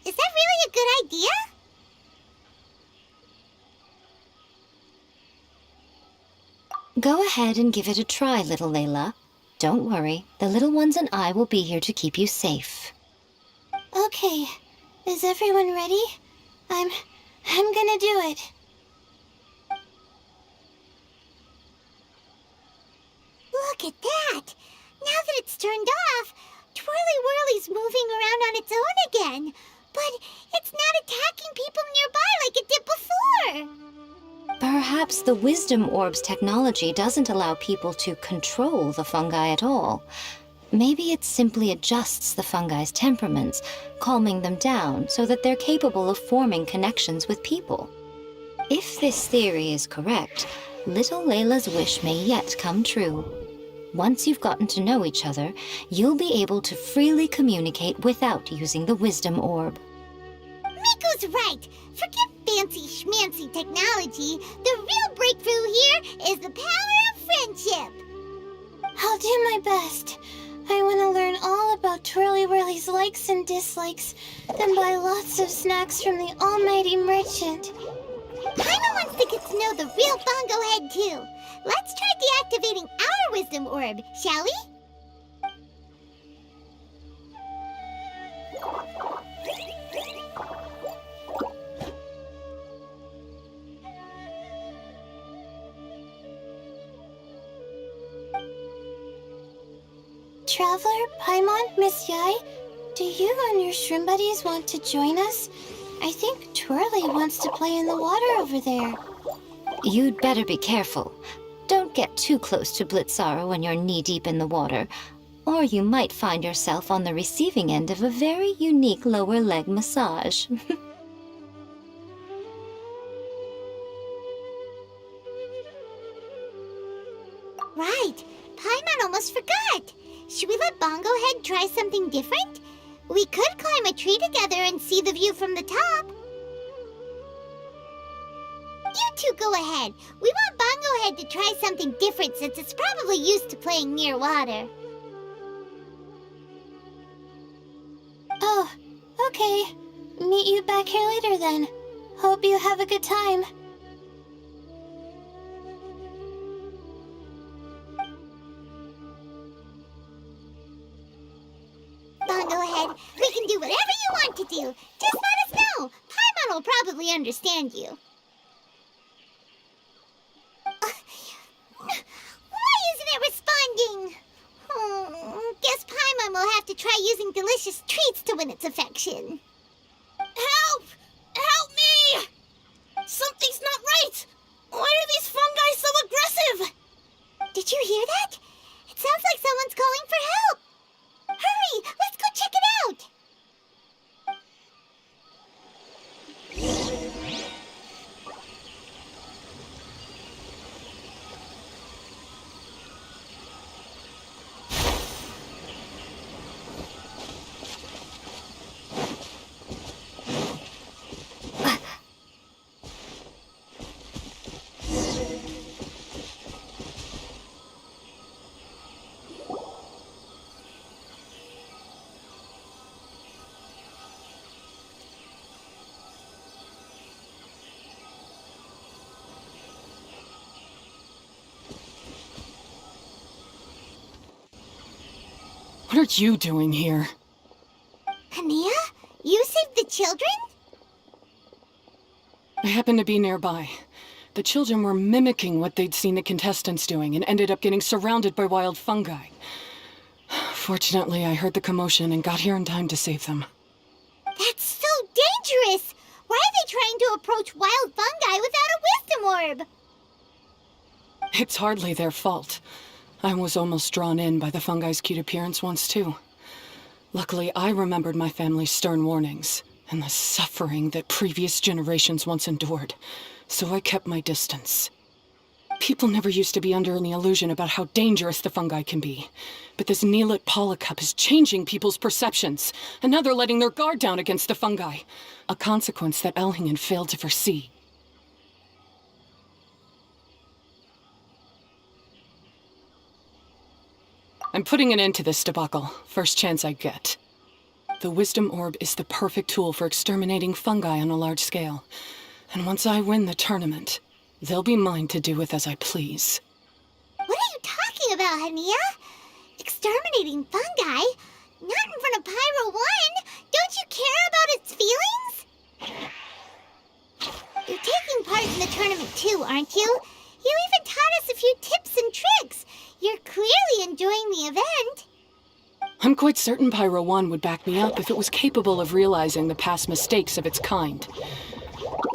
Is that really a good idea? Go ahead and give it a try, little Layla. Don't worry, the little ones and I will be here to keep you safe. Okay, is everyone ready? I'm gonna do it. Look at that! Now that it's turned off, Twirly Whirly's moving around on its own again. But it's not attacking people nearby like it did before. Perhaps the Wisdom Orb's technology doesn't allow people to control the fungi at all. Maybe it simply adjusts the fungi's temperaments, calming them down so that they're capable of forming connections with people. If this theory is correct, little Layla's wish may yet come true. Once you've gotten to know each other, you'll be able to freely communicate without using the Wisdom Orb. Miko's right. Forget fancy schmancy technology. The real breakthrough here is the power of friendship. I'll do my best. I want to learn all about Twirly Whirly's likes and dislikes, then buy lots of snacks from the almighty merchant. Paimon wants to get to know the real Bongo Head, too. Let's try deactivating our Wisdom Orb, shall we? Traveler, Paimon, Miss Yai, do you and your shroom buddies want to join us? I think Twirly wants to play in the water over there. You'd better be careful. Don't get too close to Blitzara when you're knee-deep in the water, or you might find yourself on the receiving end of a very unique lower leg massage. Right. Paimon almost forgot. Should we let Bongo Head try something different? We could climb a tree together and see the view from the top. You two go ahead. We want Bongo Head to try something different since it's probably used to playing near water. Oh, okay. Meet you back here later then. Hope you have a good time. Bongo Head, we can do whatever you want to do. Just let us know. Paimon will probably understand you. Why isn't it responding? Guess Paimon will have to try using delicious treats to win its affection. Help! Help me! Something's not right! Why are these fungi so aggressive? Did you hear that? It sounds like someone's calling for help. Hurry! Let's go check it out! What are you doing here? Hania? You saved the children? I happened to be nearby. The children were mimicking what they'd seen the contestants doing and ended up getting surrounded by wild fungi. Fortunately, I heard the commotion and got here in time to save them. That's so dangerous! Why are they trying to approach wild fungi without a wisdom orb? It's hardly their fault. I was almost drawn in by the fungi's cute appearance once, too. Luckily, I remembered my family's stern warnings and the suffering that previous generations once endured, so I kept my distance. People never used to be under any illusion about how dangerous the fungi can be, but this Neelit polycup is changing people's perceptions, and now they're letting their guard down against the fungi, a consequence that Elhingen failed to foresee. I'm putting an end to this debacle, first chance I get. The Wisdom Orb is the perfect tool for exterminating fungi on a large scale. And once I win the tournament, they'll be mine to do with as I please. about, Hania? Exterminating fungi? Not in front of Pyro 1! Don't you care about its feelings? You're taking part in the tournament too, aren't you? You even taught us a few tips and tricks. You're clearly enjoying the event. I'm quite certain Pyro 1 would back me up if it was capable of realizing the past mistakes of its kind.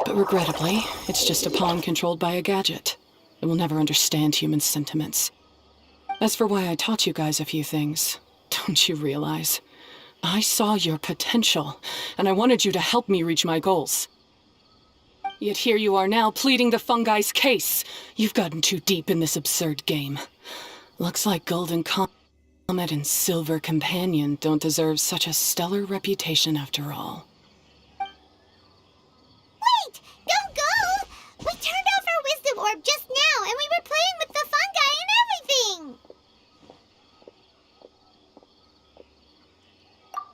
But regrettably, it's just a pawn controlled by a gadget. It will never understand human sentiments. As for why I taught you guys a few things, don't you realize? I saw your potential, and I wanted you to help me reach my goals. Yet here you are now, pleading the fungi's case. You've gotten too deep in this absurd game. Looks like Golden Comet and Silver Companion don't deserve such a stellar reputation after all. Wait! Don't go! We turned off our wisdom orb just now, and we were playing with the fungi and everything!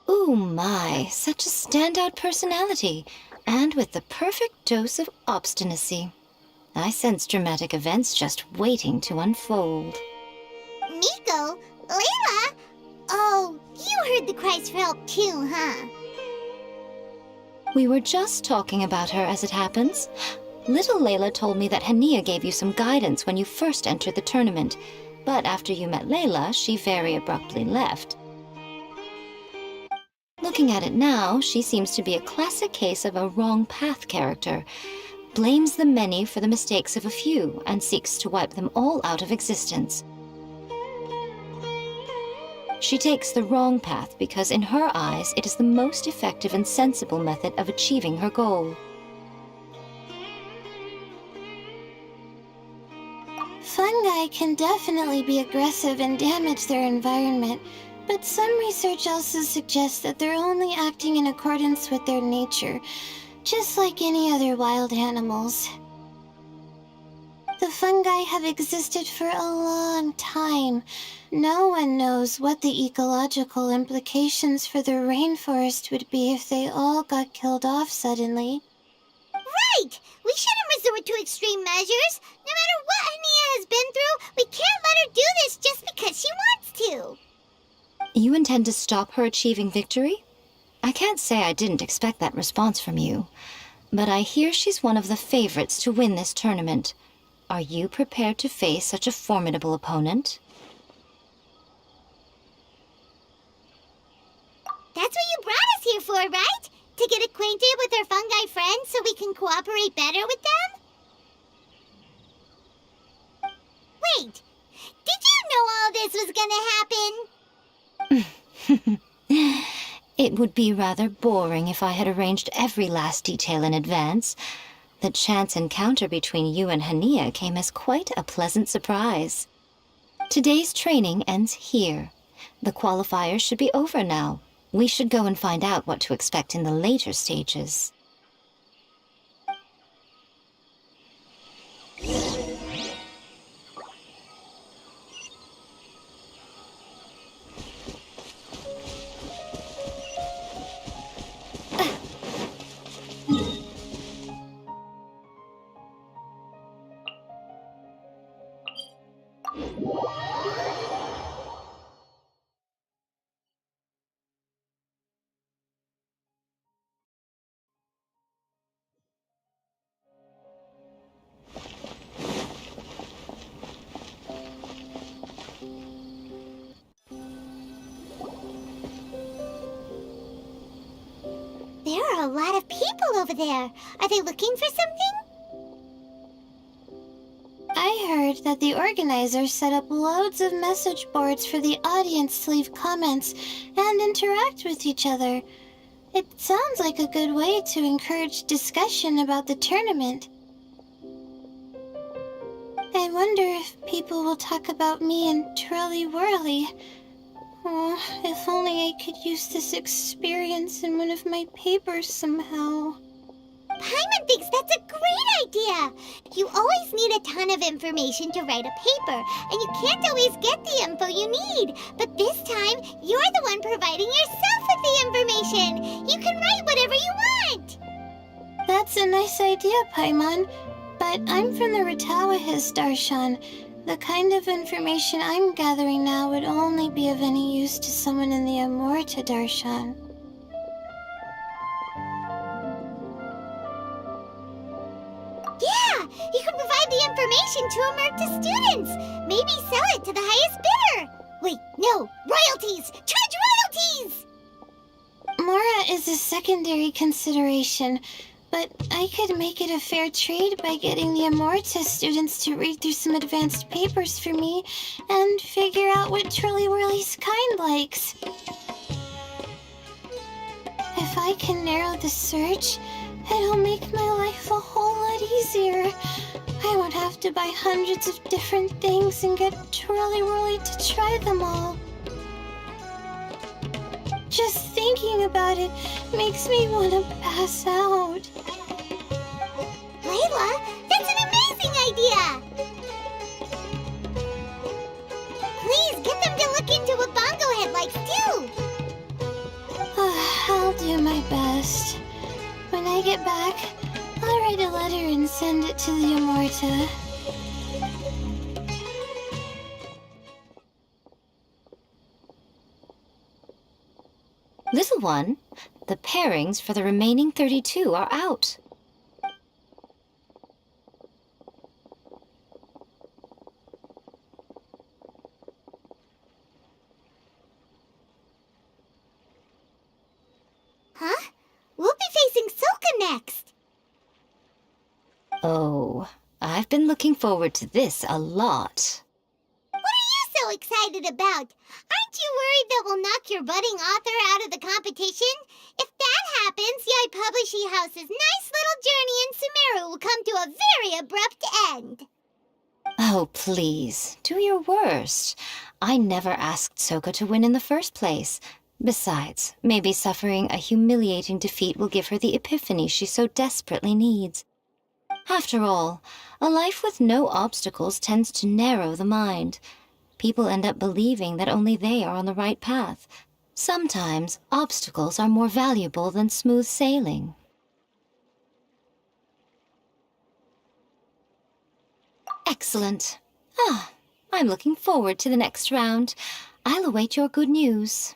Ooh my, such a standout personality, and with the perfect dose of obstinacy. I sense dramatic events just waiting to unfold. Nico? Layla? Oh, you heard the cries for help too, huh? We were just talking about her as it happens. Little Layla told me that Hania gave you some guidance when you first entered the tournament, but after you met Layla, she very abruptly left. Looking at it now, she seems to be a classic case of a wrong path character. Blames the many for the mistakes of a few and seeks to wipe them all out of existence. She takes the wrong path because in her eyes it is the most effective and sensible method of achieving her goal. Fungi can definitely be aggressive and damage their environment, but some research also suggests that they're only acting in accordance with their nature, just like any other wild animals. The fungi have existed for a long time. No one knows what the ecological implications for the rainforest would be if they all got killed off suddenly. Right! We shouldn't resort to extreme measures. No matter what Hania has been through, we can't let her do this just because she wants to. You intend to stop her achieving victory? I can't say I didn't expect that response from you, but I hear she's one of the favorites to win this tournament. Are you prepared to face such a formidable opponent? That's what you brought us here for, right? To get acquainted with our fungi friends so we can cooperate better with them? Wait, did you know all this was gonna happen? It would be rather boring if I had arranged every last detail in advance. The chance encounter between you and Hania came as quite a pleasant surprise. Today's training ends here. The qualifiers should be over now. We should go and find out what to expect in the later stages. There are a lot of people over there. Are they looking for something? I heard that the organizers set up loads of message boards for the audience to leave comments and interact with each other. It sounds like a good way to encourage discussion about the tournament. I wonder if people will talk about me and Twirly Whirly. Oh, if only I could use this experience in one of my papers somehow. Paimon thinks that's a great idea. You always need a ton of information to write a paper, and you can't always get the info you need. But this time, you're the one providing yourself with the information. You can write whatever you want. That's a nice idea, Paimon. But I'm from the Ratawahiz, Darshan. The kind of information I'm gathering now would only be of any use to someone in the Amorta, Darshan. Yeah, you can provide the information to Amurta students. Maybe sell it to the highest bidder. Wait, no, royalties! Charge royalties! Mora is a secondary consideration, but I could make it a fair trade by getting the Amorta students to read through some advanced papers for me and figure out what Twirly Whirly's kind likes. If I can narrow the search, it'll make my life a whole lot easier. I won't have to buy hundreds of different things and get Twirly Whirly to try them all. Just thinking about it makes me want to pass out. Layla, that's an amazing idea! Please, get them to look into what Bongo Head likes too! I'll do my best. When I get back, I'll write a letter and send it to the Amorta. Little one, the pairings for the remaining 32 are out. Huh? We'll be facing Soka next! Oh, I've been looking forward to this a lot. What are you so excited about? Aren't you worried that we'll knock your budding author out of the competition? If that happens, Yai Publishing House's nice little journey in Sumeru will come to a very abrupt end. Oh, please, do your worst. I never asked Soka to win in the first place. Besides, maybe suffering a humiliating defeat will give her the epiphany she so desperately needs. After all, a life with no obstacles tends to narrow the mind. People end up believing that only they are on the right path. Sometimes, obstacles are more valuable than smooth sailing. Excellent. I'm looking forward to the next round. I'll await your good news.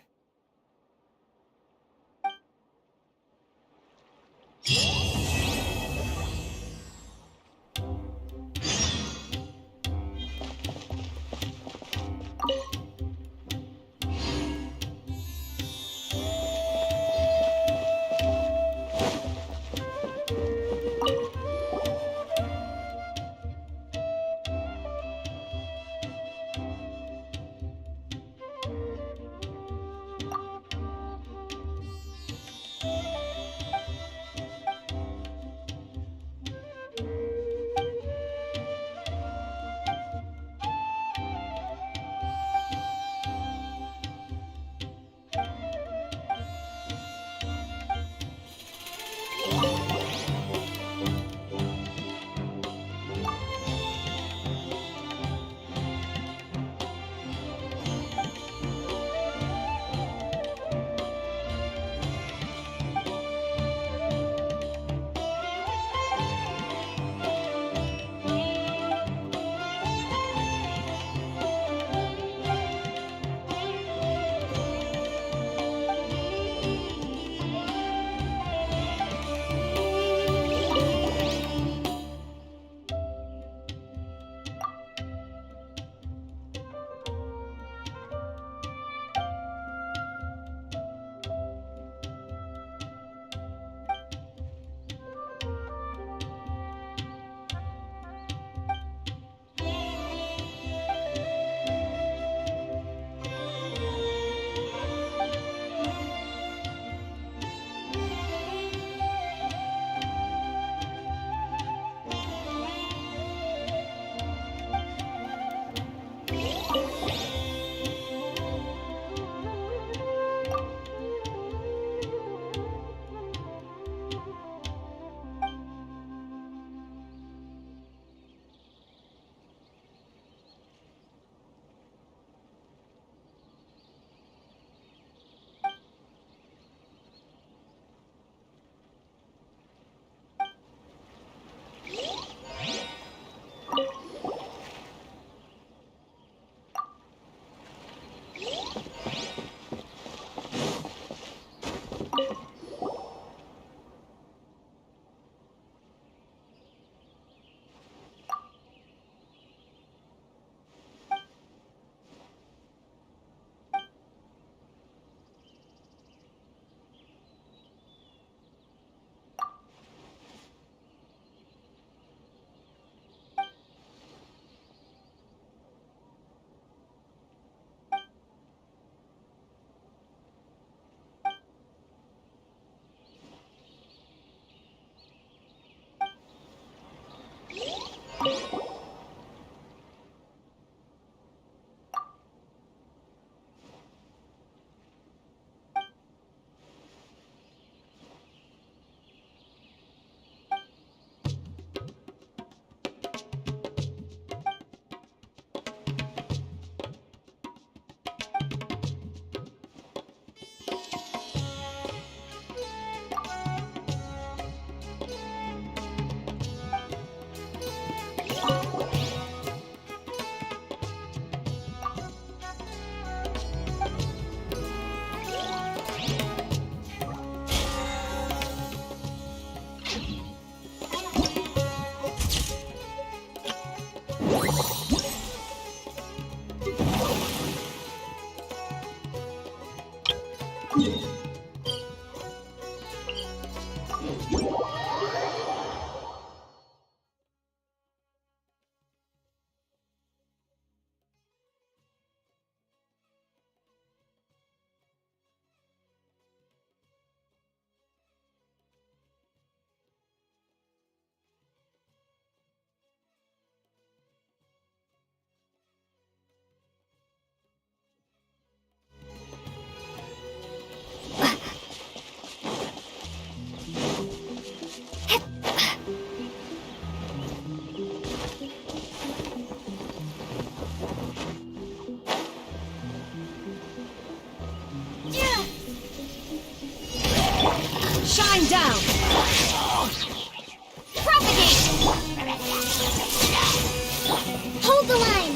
down! Propagate! Hold the line!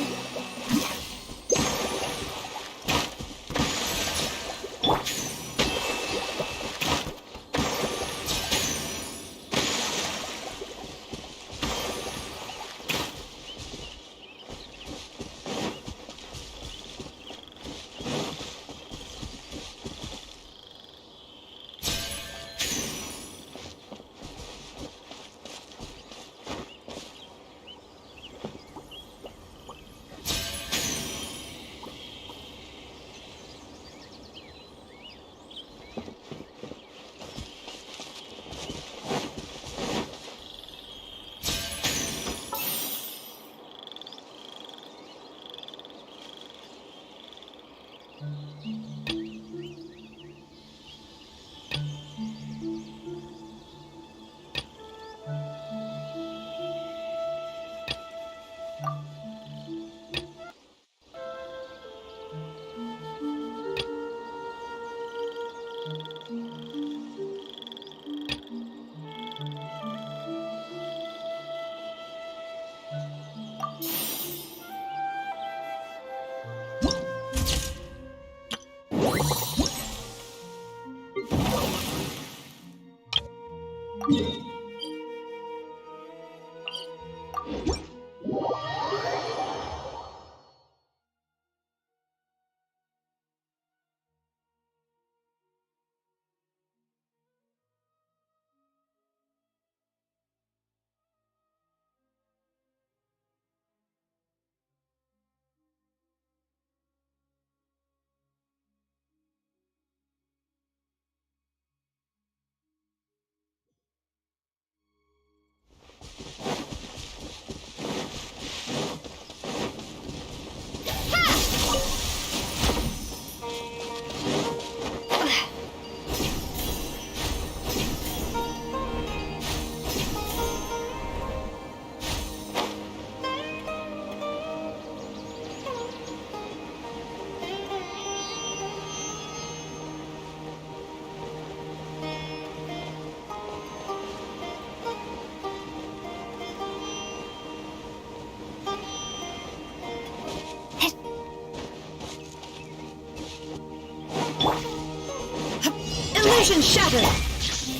Illusion shattered!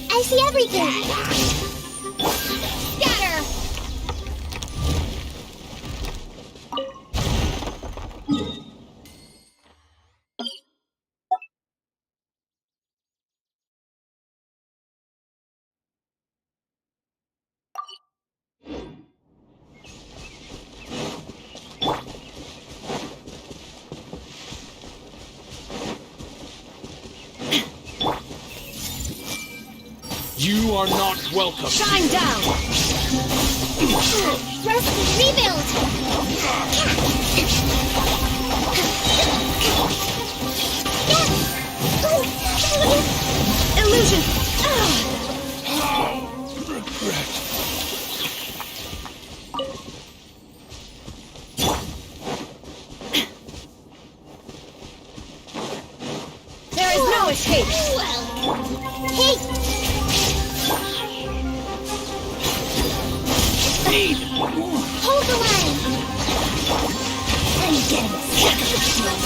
I see everything! Scatter! You are not welcome. Shine down! Rest, rebuild! Illusion! Regret. There is no escape! Hey! Hold the line! I'm getting sick of this one.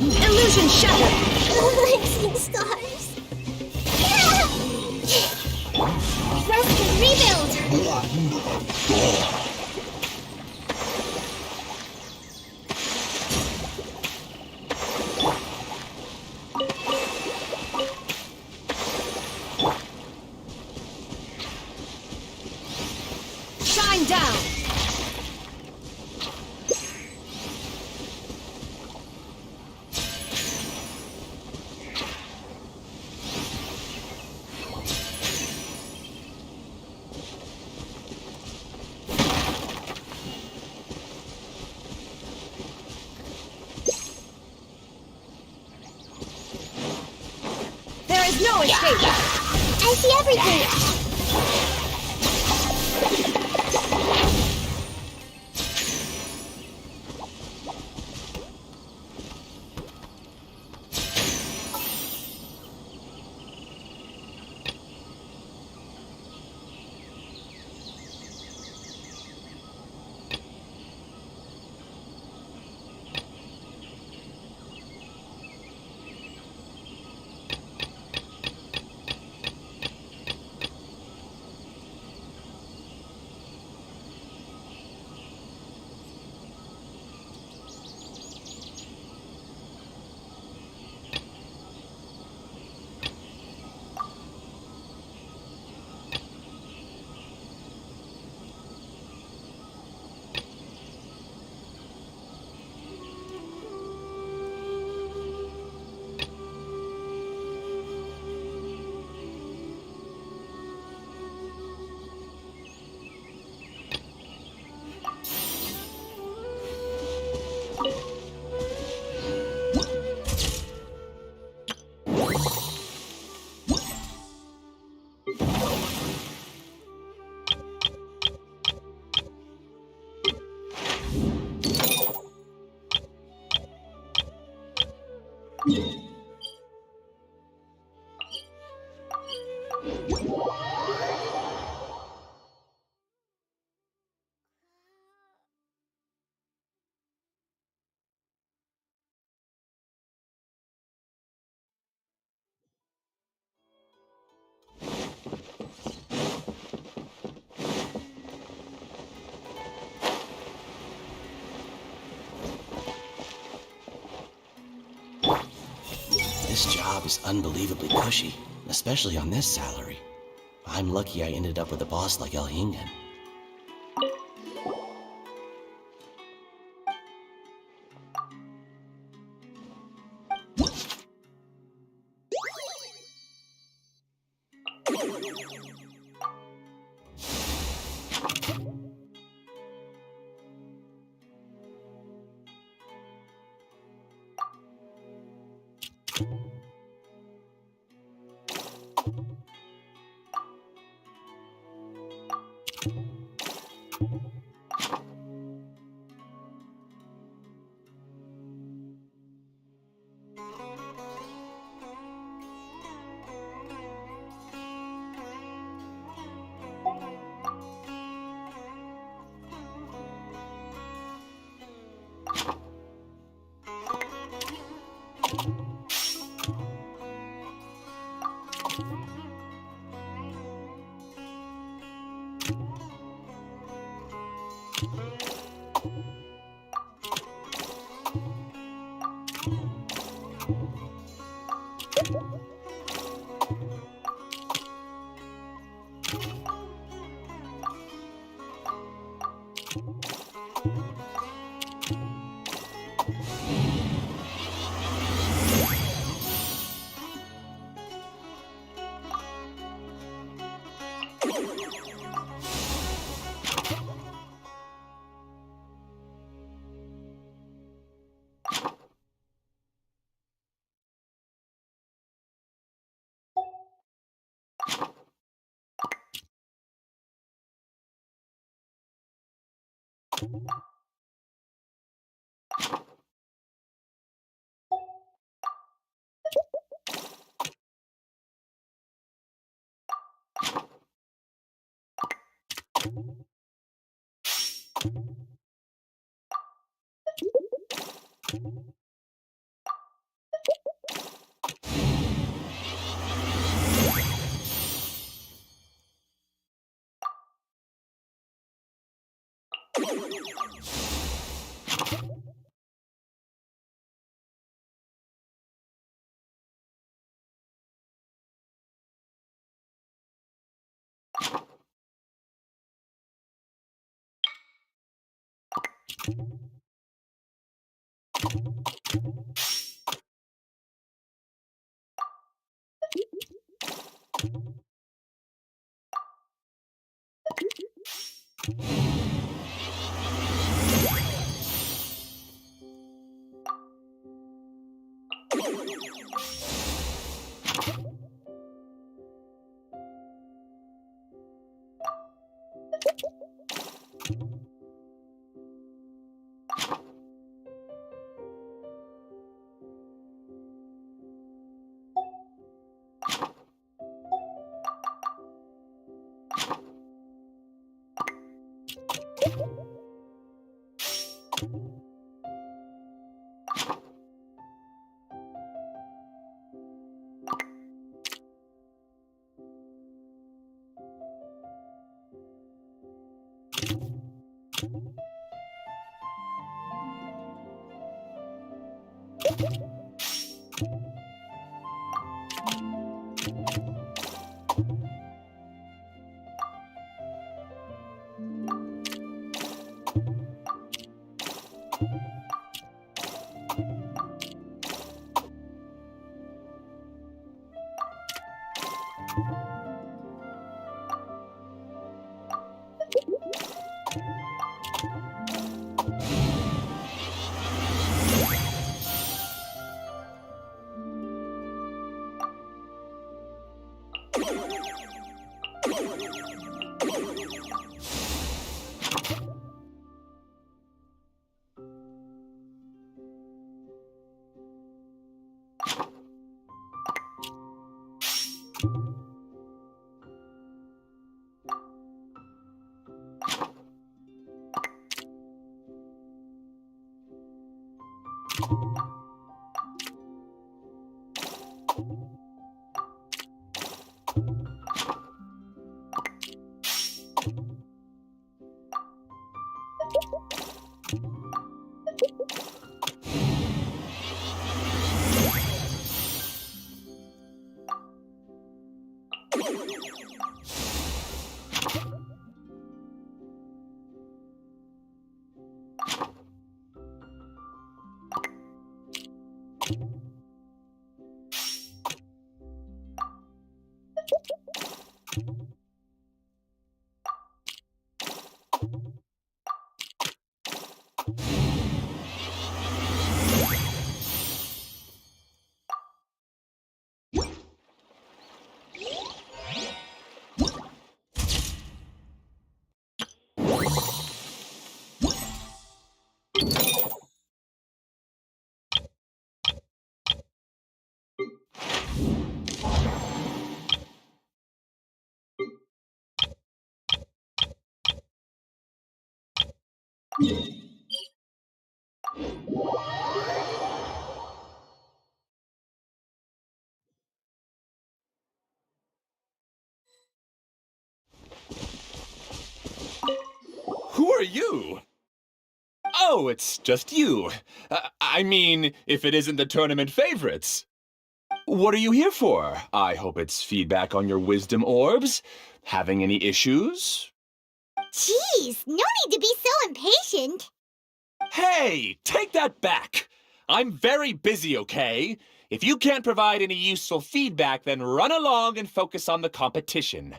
Illusion shattered! I've seen stars. Rest and rebuild. Shine down! There is no escape! I see everything. This job is unbelievably cushy, especially on this salary. I'm lucky I ended up with a boss like El Hingen. Who are you? Oh, it's just you. I mean, if it isn't the tournament favorites. What are you here for? I hope it's feedback on your wisdom orbs. Having any issues? Jeez, no need to be so impatient. Hey, take that back. I'm very busy, okay? If you can't provide any useful feedback, then run along and focus on the competition.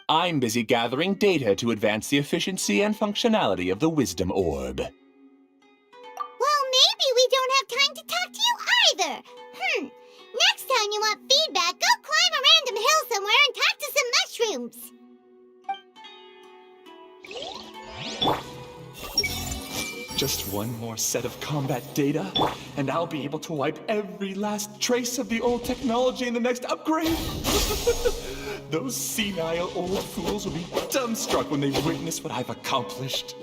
I'm busy gathering data to advance the efficiency and functionality of the wisdom orb. Well, maybe we don't have time to talk to you either. Next time you want feedback, go climb a random hill somewhere and talk to some mushrooms. Just one more set of combat data, and I'll be able to wipe every last trace of the old technology in the next upgrade. Those senile old fools will be dumbstruck when they witness what I've accomplished.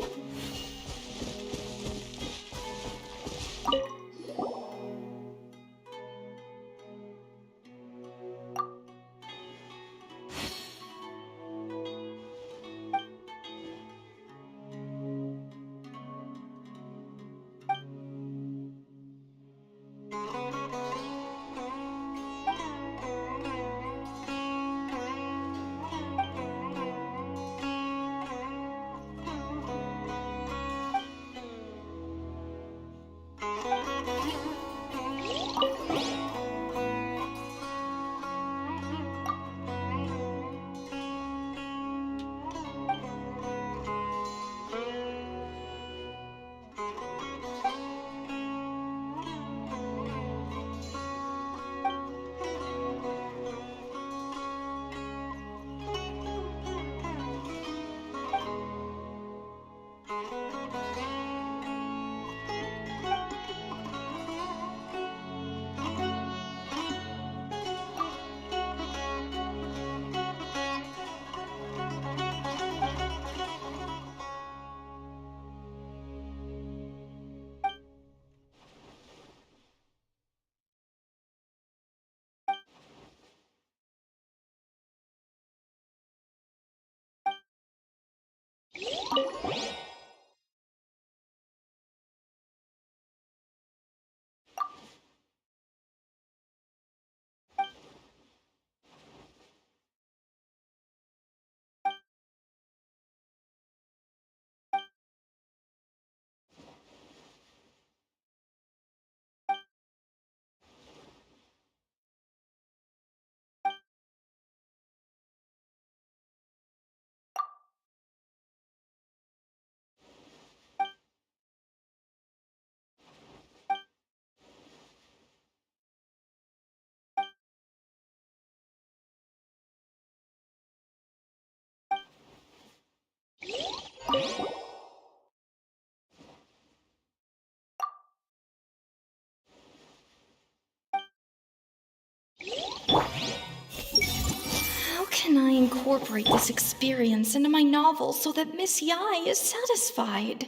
How can I incorporate this experience into my novel so that Miss Yai is satisfied?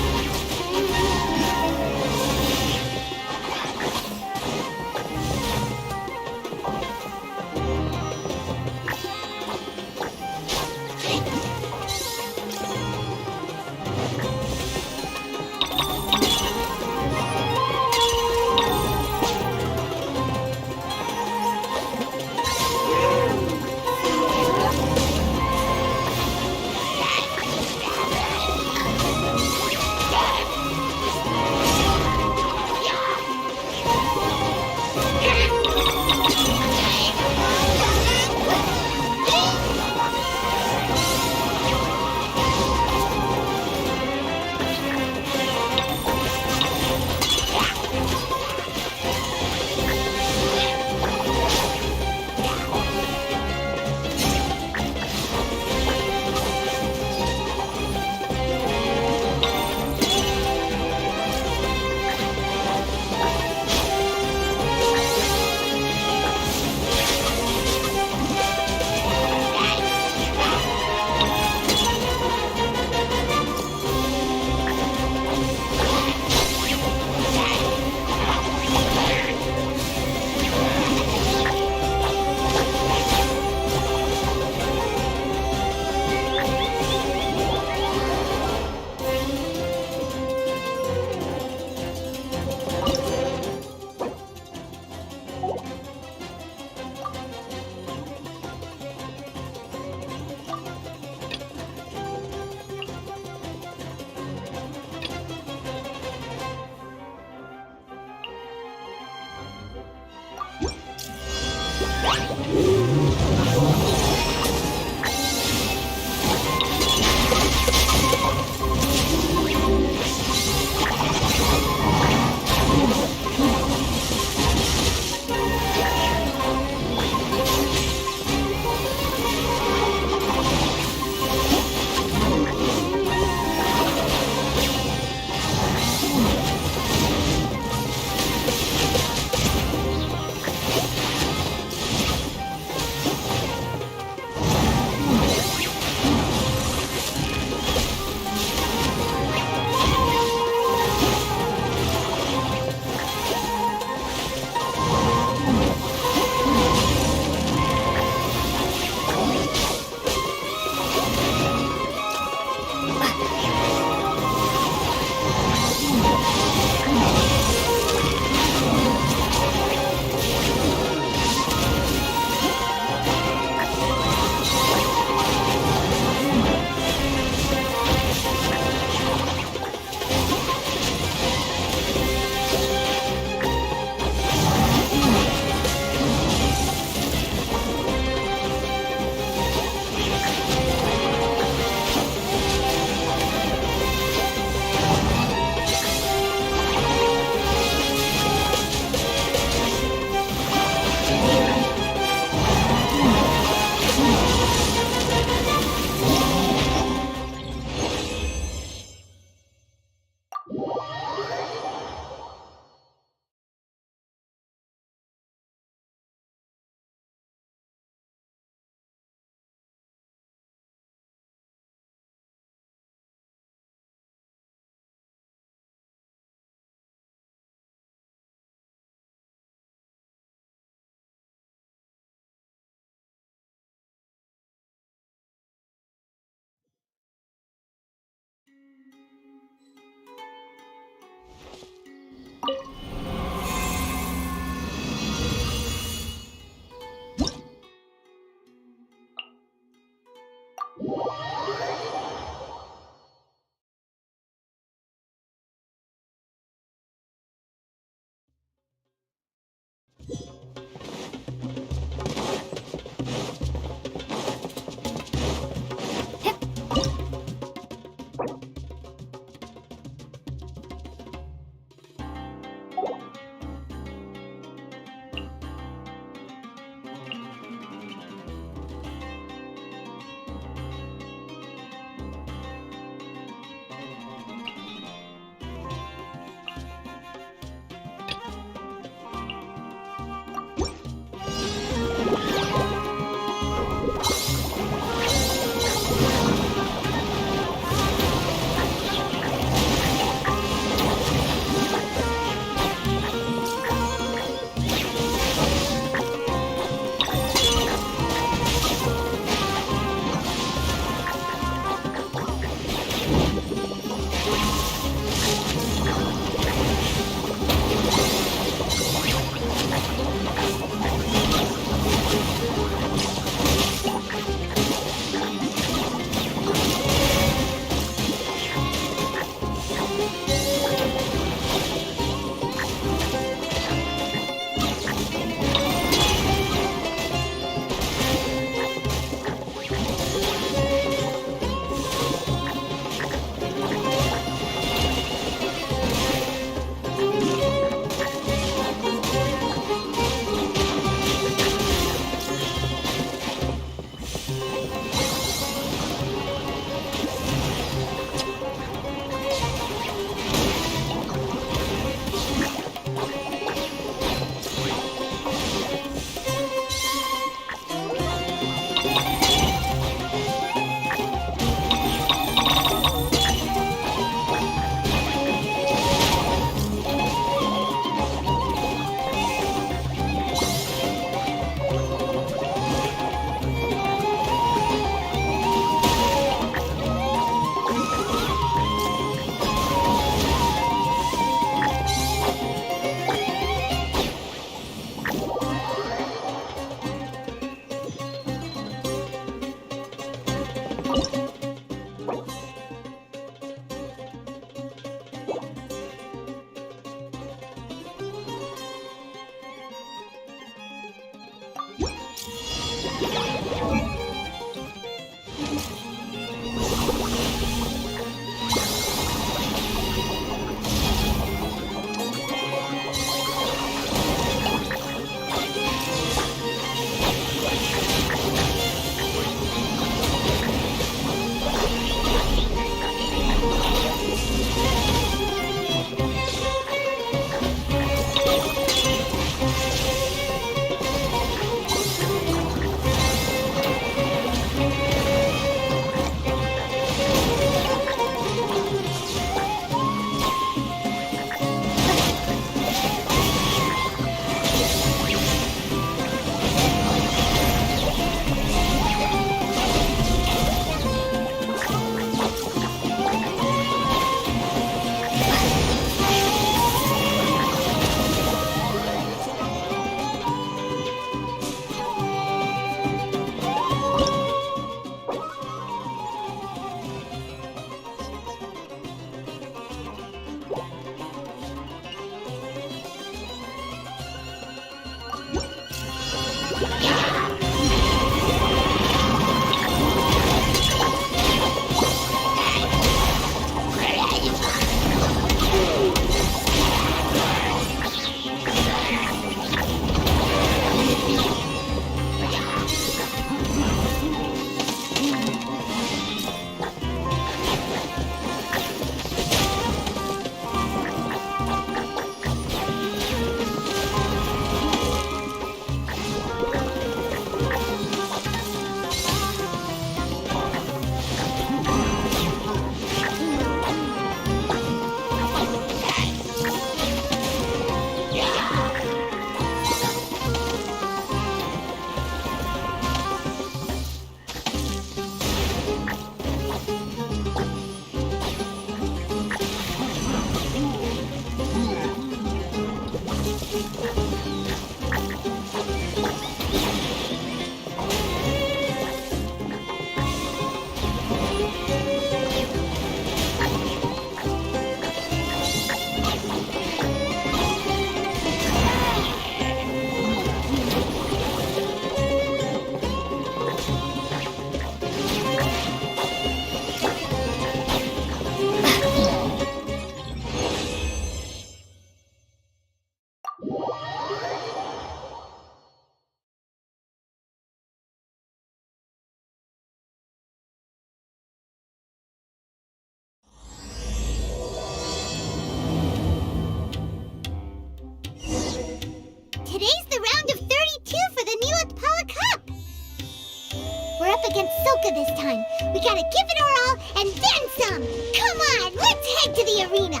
this time. We gotta give it our all and then some. Come on, let's head to the arena.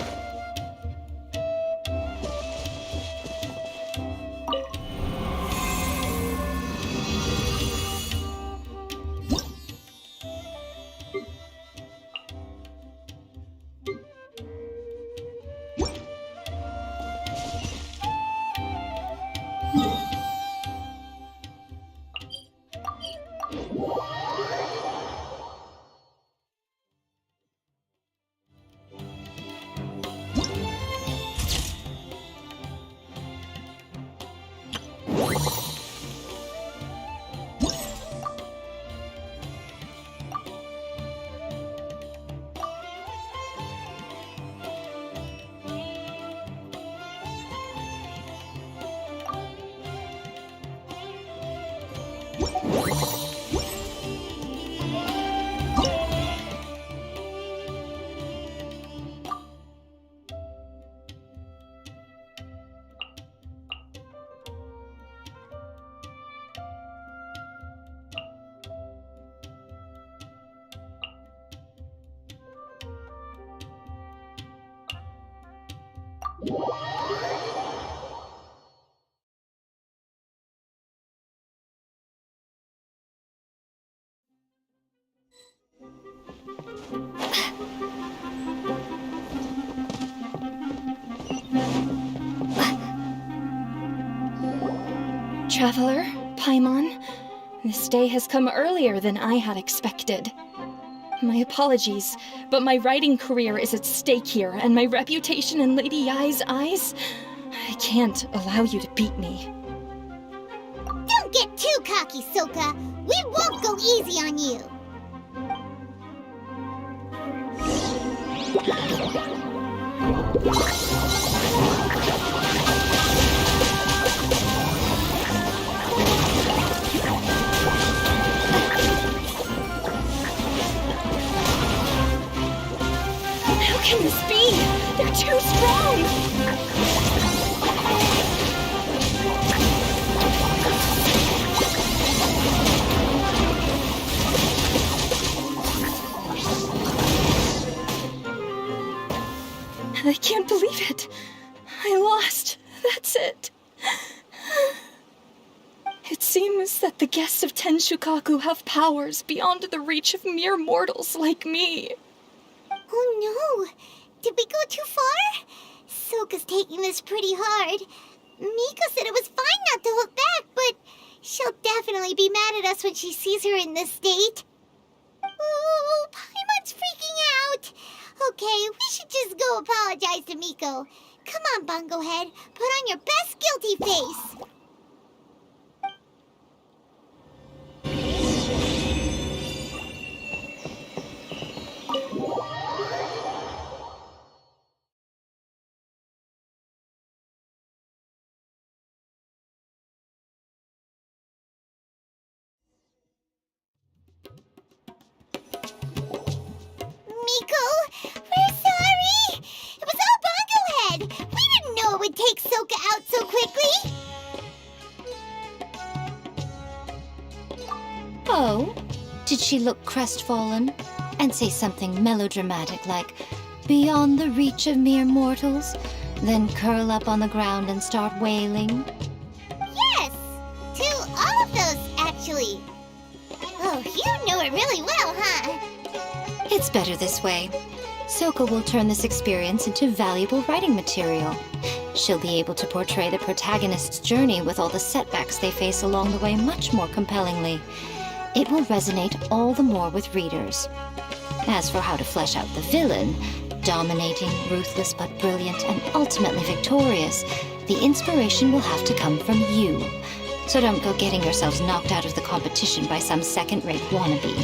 Traveler, Paimon, this day has come earlier than I had expected. My apologies, but my writing career is at stake here, and my reputation in Lady Yai's eyes, I can't allow you to beat me. Don't get too cocky, Soka. We won't go easy on you. How can this be? They're too strong! I can't believe it. I lost. That's it. It seems that the guests of Tenshukaku have powers beyond the reach of mere mortals like me. Oh no! Did we go too far? Soka's taking this pretty hard. Miko said it was fine not to look back, but she'll definitely be mad at us when she sees her in this state. Oh, Paimon's freaking out! Okay, we should just go apologize to Miko. Come on, Bungo Head, put on your best guilty face. Miko, we're sorry. It was all Bungo Head. We didn't know it would take Soka out so quickly. Oh? Did she look crestfallen? And say something melodramatic like, beyond the reach of mere mortals? Then curl up on the ground and start wailing? Yes, to all of those, actually. Oh, you know it really well, huh? It's better this way. Soka will turn this experience into valuable writing material. She'll be able to portray the protagonist's journey with all the setbacks they face along the way much more compellingly. It will resonate all the more with readers. As for how to flesh out the villain, dominating, ruthless but brilliant, and ultimately victorious, the inspiration will have to come from you. So don't go getting yourselves knocked out of the competition by some second-rate wannabe,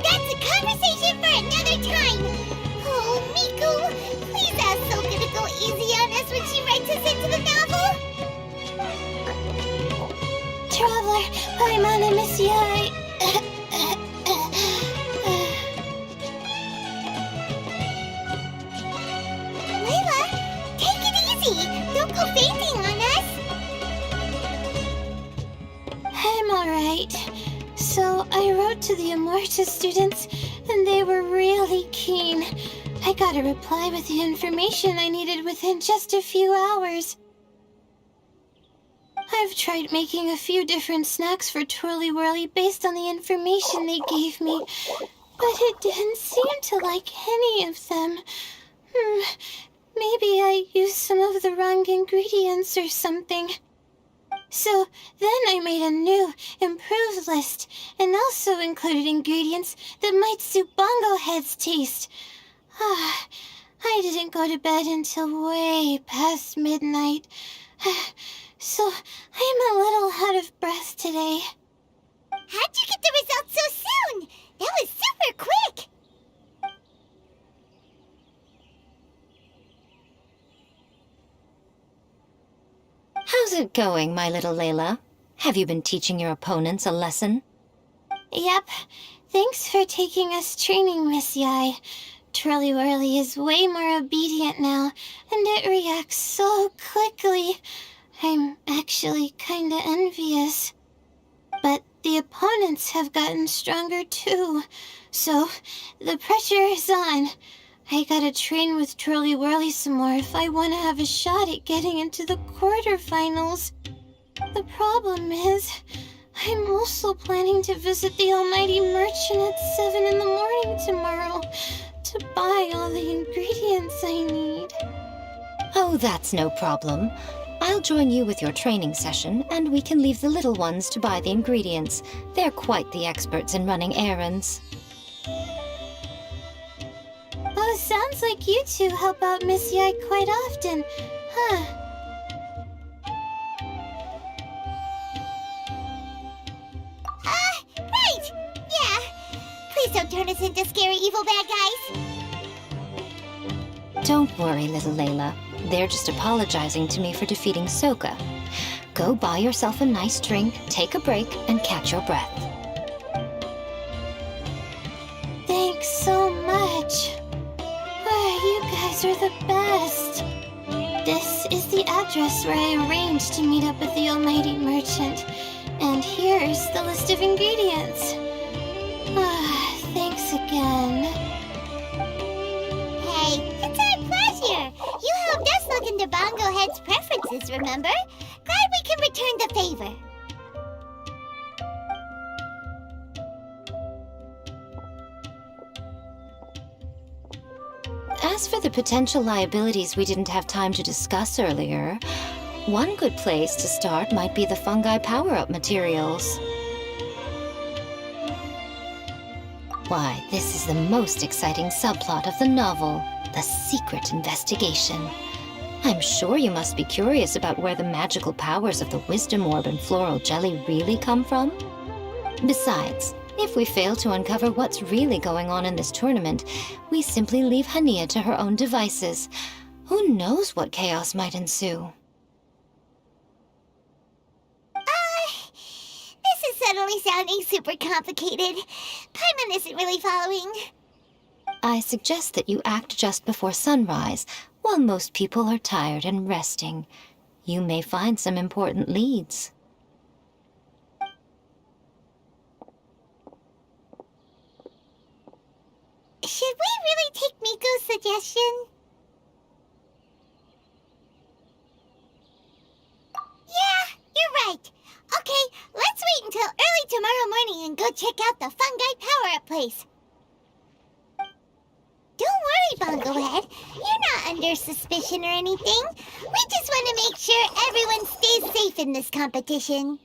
That's a conversation for another time. Oh, Miko, please ask Soka to go easy on us when she writes us into the novel. Traveler, Paimon, I miss you. Layla, take it easy. Don't go fainting on us. to the Immorta students, and they were really keen. I got a reply with the information I needed within just a few hours. I've tried making a few different snacks for Twirly Whirly based on the information they gave me, but it didn't seem to like any of them. Maybe I used some of the wrong ingredients or something. So then I made a new, improved list, and also included ingredients that might suit Bongo Head's taste. I didn't go to bed until way past midnight, so I'm a little out of breath today. How'd you get the results so soon? That was super quick! How's it going, my little Layla? Have you been teaching your opponents a lesson? Yep. Thanks for taking us training, Miss Yai. Twirly Whirly is way more obedient now, and it reacts so quickly. I'm actually kinda envious. But the opponents have gotten stronger too, so the pressure is on. I gotta train with Twirly Whirly some more if I want to have a shot at getting into the quarterfinals. The problem is, I'm also planning to visit the Almighty Merchant at 7 in the morning tomorrow to buy all the ingredients I need. Oh, that's no problem. I'll join you with your training session, and we can leave the little ones to buy the ingredients. They're quite the experts in running errands. Oh, sounds like you two help out Miss Yai quite often, huh? Right! Yeah. Please don't turn us into scary evil bad guys. Don't worry, little Layla. They're just apologizing to me for defeating Sokka. Go buy yourself a nice drink, take a break, and catch your breath. Thanks so much. You guys are the best. This is the address where I arranged to meet up with the Almighty Merchant. And here's the list of ingredients. Thanks again. Hey, it's our pleasure. You helped us look into Bongo Head's preferences, remember? Glad we can return the favor. As for the potential liabilities we didn't have time to discuss earlier, one good place to start might be the fungi power-up materials. Why, this is the most exciting subplot of the novel, the secret investigation. I'm sure you must be curious about where the magical powers of the Wisdom Orb and Floral Jelly really come from. Besides, if we fail to uncover what's really going on in this tournament, we simply leave Hania to her own devices. Who knows what chaos might ensue? This is suddenly sounding super complicated. Paimon isn't really following. I suggest that you act just before sunrise, while most people are tired and resting. You may find some important leads. Should we really take Miko's suggestion? Yeah, you're right. Okay, let's wait until early tomorrow morning and go check out the fungi power-up place. Don't worry, Bongo Head. You're not under suspicion or anything. We just want to make sure everyone stays safe in this competition.